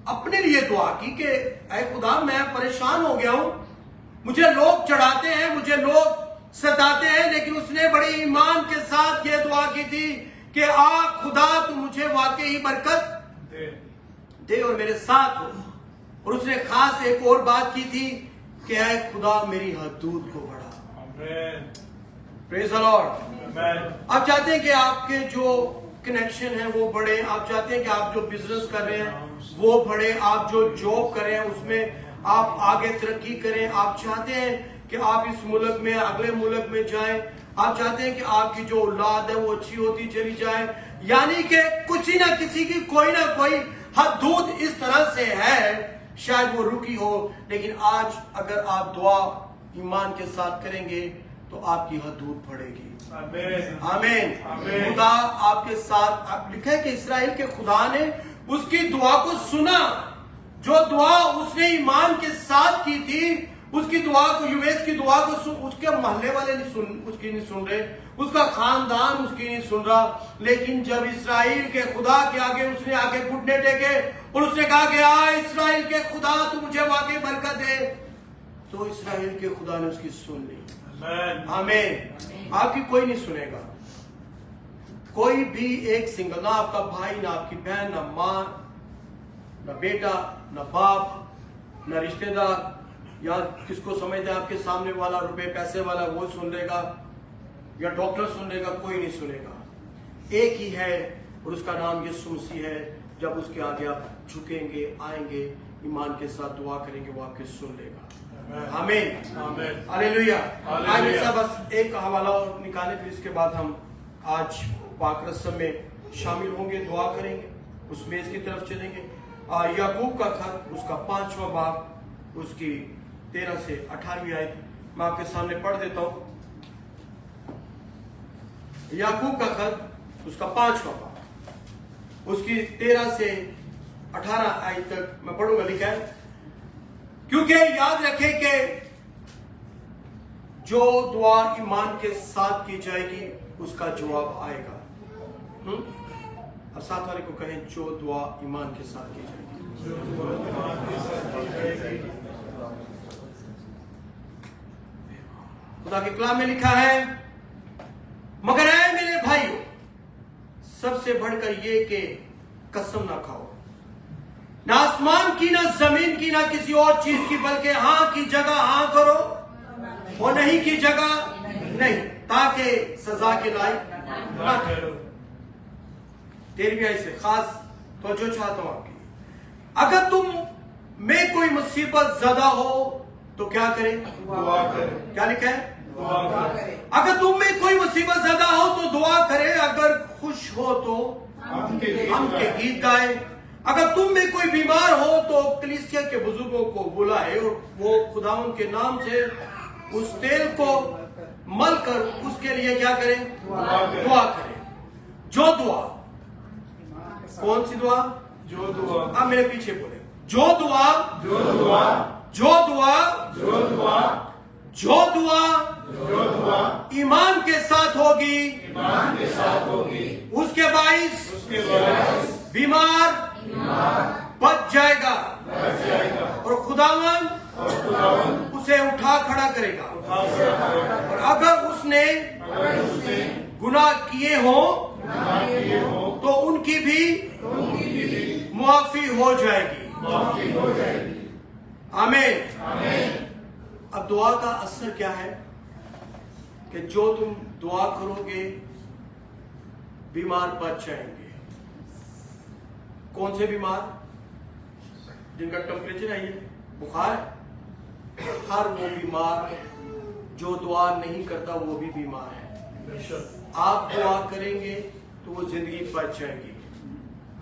अपने लिए दुआ की कि ऐ खुदा, मैं परेशान हो गया हूं, मुझे लोग चढ़ाते हैं, मुझे लोग सताते हैं, लेकिन उसने बड़े ईमान के साथ ये दुआ की थी कि आ खुदा तू मुझे वाकई बरकत दे और मेरे साथ हो। और उसने खास एक और बात की थी कि ऐ खुदा मेरी हदूद को बढ़ा। Praise the Lord. आप चाहते हैं कि आपके जो कनेक्शन है वो बढ़े, आप चाहते हैं कि आप जो बिजनेस कर रहे हैं वो बढ़े, आप जो जॉब कर रहे हैं उसमें आप आगे तरक्की करें, आप चाहते हैं कि आप इस मुल्क में अगले मुल्क में जाएं, आप चाहते हैं कि आपकी जो औलाद है वो अच्छी होती चली जाए, यानी कि कुछ ही ना किसी की कोई ना कोई हदूद इस तरह से है, शायद वो रुकी हो, लेकिन आज अगर आप दुआ ईमान के साथ करेंगे तो आपकी हदूद बढ़ेगी। आमीन। खुदा आपके साथ, आप लिखा है कि इस्राएल के खुदा ने उसकी दुआ को सुना, जो दुआ उसने ईमान के साथ की थी, उसकी दुआ को, यूबेस की दुआ को उसके मोहल्ले वाले उसकी नहीं सुन रहे, उसका खानदान उसकी नहीं सुन रहा। लेकिन जब इस्राएल के खुदा के आगे उसने आगे घुटने टेके और उसने कहा कि आ इस्राएल के खुदा तू मुझे वाकई बरकत दे, तो इस्राएल के खुदा ने उसकी सुन ली। आमीन। आपकी कोई नहीं सुनेगा, कोई भी एक सिंगल, ना आपका भाई, ना आपकी बहन, ना माँ, ना बेटा, ना बाप, ना रिश्तेदार, या किसको समझते हैं आपके सामने वाला रुपए पैसे वाला वो सुन लेगा या डॉक्टर सुन लेगा, कोई नहीं सुनेगा। एक ही है और उसका नाम यीशु मसीह है। जब उसके आगे आप झुकेंगे, आएंगे, ईमान के साथ दुआ करेंगे, वो आपके सुन लेगा। आमीन, हालेलुया। आइए सब बस एक हवाला और निकालें, फिर इसके बाद हम आज पाक रस्म में शामिल होंगे, दुआ करेंगे, उस मेज की तरफ चलेंगे। याकूब का खत, उसका 5वां बाब, उसकी 13 से 18वीं आयत मैं आपके सामने पढ़ देता हूं। याकूब का खत, उसका 5वां बाब, उसकी 13 से 18 आयत तक मैं पढ़ूंगा। लिखा है, क्योंकि याद रखें कि जो दुआ ईमान के साथ की जाएगी उसका जवाब आएगा। अब साथ वाले को कहें, जो दुआ ईमान के साथ की जाएगी। खुदा के कलाम में लिखा है, मगर ऐ मेरे भाइयों, सबसे बढ़कर ये कि कसम ना खाओ, ना आसमान की, ना जमीन की, ना किसी और चीज की, बल्कि हाँ की जगह हाँ करो और नहीं की जगह नहीं, ताकि सजा के लायक ना ठहरो। 13वीं आयत से खास तो जो चाहता हूं आपकी, अगर तुम में कोई मुसीबत ज्यादा हो तो क्या करें? दुआ करें। क्या लिखा है? दुआ करें। अगर तुम में कोई मुसीबत ज्यादा हो तो दुआ करें, अगर खुश हो तो हम के गीत गाए, अगर तुम में कोई बीमार हो तो कलीसिया के बुजुर्गों को बुलाए और वो खुदावंद के नाम से उस तेल को मल कर उसके लिए क्या करें? दुआ करें। जो दुआ, कौन सी दुआ? जो दुआ, आप मेरे पीछे बोले, जो दुआ, जो दुआ, जो दुआ, जो दुआ, जो दुआ, जो दुआ ईमान के साथ होगी, ईमान के साथ होगी, उसके बाइस उसके बाद बीमार बच जाएगा बच जाएगा और खुदावन और खुदावंद उसे उठा खड़ा करेगा। और अगर उसने अगर उसने गुनाह किए हो गुनाह किए हो तो उनकी भी तो उनकी भी मुआफी हो जाएगी। माफी हो जाएगी। आमीन। आमीन। अब दुआ का असर क्या है कि जो तुम दुआ करोगे बीमार बच जाएंगे। कौन से बीमार? जिनका टेम्परेचर है, ये बुखार, हर वो बीमार जो दुआ नहीं करता वो भी बीमार है। आप दुआ करेंगे तो वो जिंदगी बच जाएगी।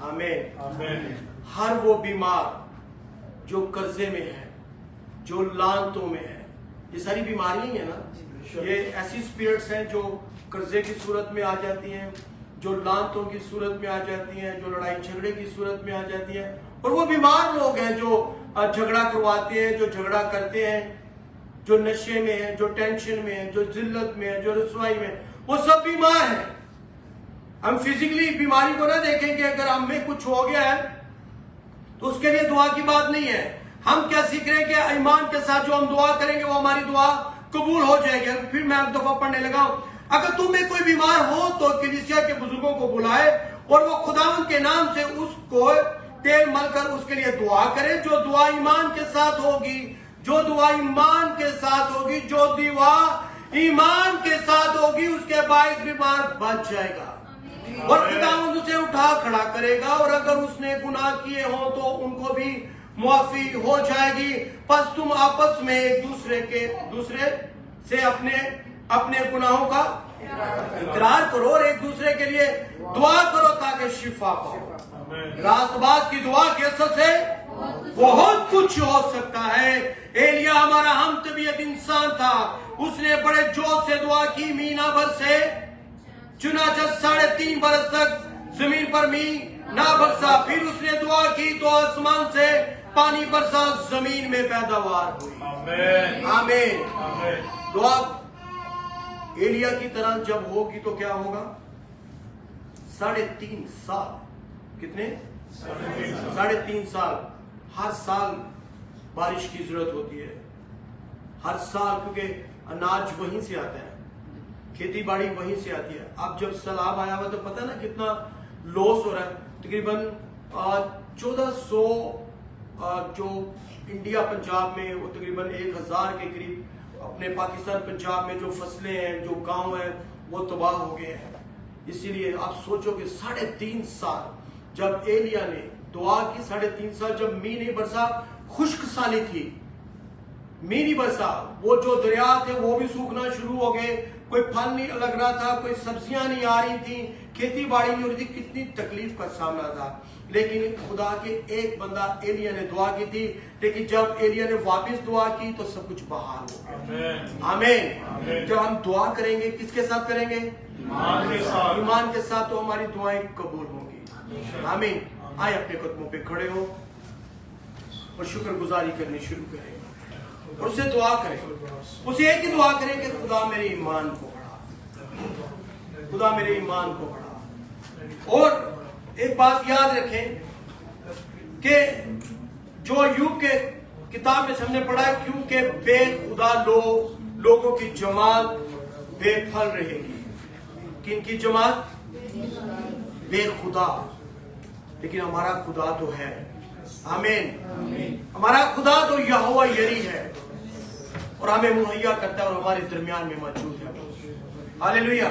आमीन। आमीन। हर वो बीमार जो कर्जे में है, जो लानतों में है, ये सारी बीमारियां ही है ना, ये ऐसी स्पिरिट्स हैं जो कर्जे की सूरत में आ जाती हैं, जो लानतों की सूरत में आ जाती हैं, जो लड़ाई झगड़े की सूरत में आ जाती हैं। और वो बीमार लोग हैं जो झगड़ा करवाते हैं, जो झगड़ा करते हैं, जो नशे में है, जो टेंशन में है, जो जिल्लत में है, जो रसवाई में है, वो सब बीमार हैं। हम फिजिकली बीमारी को ना देखें कि अगर हम में कुछ हो गया है तो उसके लिए दुआ की बात नहीं है। हम क्या सीख रहे हैं कि ईमान के साथ जो हम दुआ करेंगे वो हमारी दुआ कबूल हो जाएगी। फिर मैं एक दफा पढ़ने लगा हूं, अगर तुम में कोई बीमार हो तो कलीसिया के बुजुर्गों को बुलाए और वो खुदावंद के नाम से उसको तेल मलकर उसके लिए दुआ करे। जो दुआ ईमान के साथ होगी, जो दुआ ईमान के साथ होगी, जो दुआ ईमान के साथ होगी, उसके बाइस बीमार बच जाएगा और खुदावंद उसे उठा खड़ा करेगा। और अगर उसने गुनाह किए हो तो उनको भी मुआफी हो जाएगी। बस तुम आपस में एक दूसरे से अपने गुनाहों का इकरार करो और एक दूसरे के लिए दुआ करो ताकि शिफा पाओ। रास्तबाज की दुआ के असर से बहुत कुछ हो सकता है। एलिया हमारा हम तबीयत इंसान था, उसने बड़े जोश से दुआ की, महीना भर से चुनाचा 3.5 बरस तक जमीन पर मी ना बरसा। फिर उसने दुआ की तो आसमान से पानी बरसा, जमीन में पैदावार हुई। आमीन। दुआ एलिया की तरह जब होगी तो क्या होगा? 3.5 साल। कितने? 3.5 साल। हर साल बारिश की जरूरत होती है, हर साल, क्योंकि अनाज वहीं से आता है, खेती बाड़ी वहीं से आती है। अब जब सैलाब आया हुआ तो पता ना कितना लॉस हो रहा है। तकरीबन 1400 जो इंडिया पंजाब में, वो तकरीबन 1000 के करीब अपने पाकिस्तान पंजाब में जो फसलें हैं, जो गांव हैं, वो तबाह हो गए हैं। इसीलिए आप सोचो कि 3.5 साल जब एलिया ने दुआ की 3.5 साल जब मींह नहीं बरसा, खुश्क साली थी, मींह नहीं बरसा, वो जो दरिया थे वो भी सूखना शुरू हो गए, कोई फल नहीं लग रहा था, कोई सब्जियां नहीं आ रही थी, खेती बाड़ी नहीं हो रही थी, कितनी तकलीफ का सामना था। लेकिन खुदा के एक बंदा एलिया ने दुआ की थी, लेकिन जब एलिया ने वापस दुआ की तो सब कुछ बहाल हो गया। आमीन। जब हम दुआ करेंगे किसके साथ करेंगे? ईमान के साथ, तो हमारी दुआएं कबूल होंगी। आमीन। आए अपने कदमों पे खड़े हो और शुक्रगुजारी करनी शुरू करें और उसे दुआ करें, उसे एक ही दुआ करें कि खुदा मेरे ईमान को बढ़ा, खुदा मेरे ईमान को बढ़ा। और एक बात याद रखें कि जो यूब के किताब में हमने पढ़ा है, क्योंकि बेखुदा लोगों की जमात बेफल रहेगी। किनकी जमात? बेखुदा। लेकिन हमारा खुदा तो है। आमीन। हमारा खुदा तो यहोवा यरी है और हमें मुहैया करता है और हमारे दरमियान में मौजूद है। हालेलुया।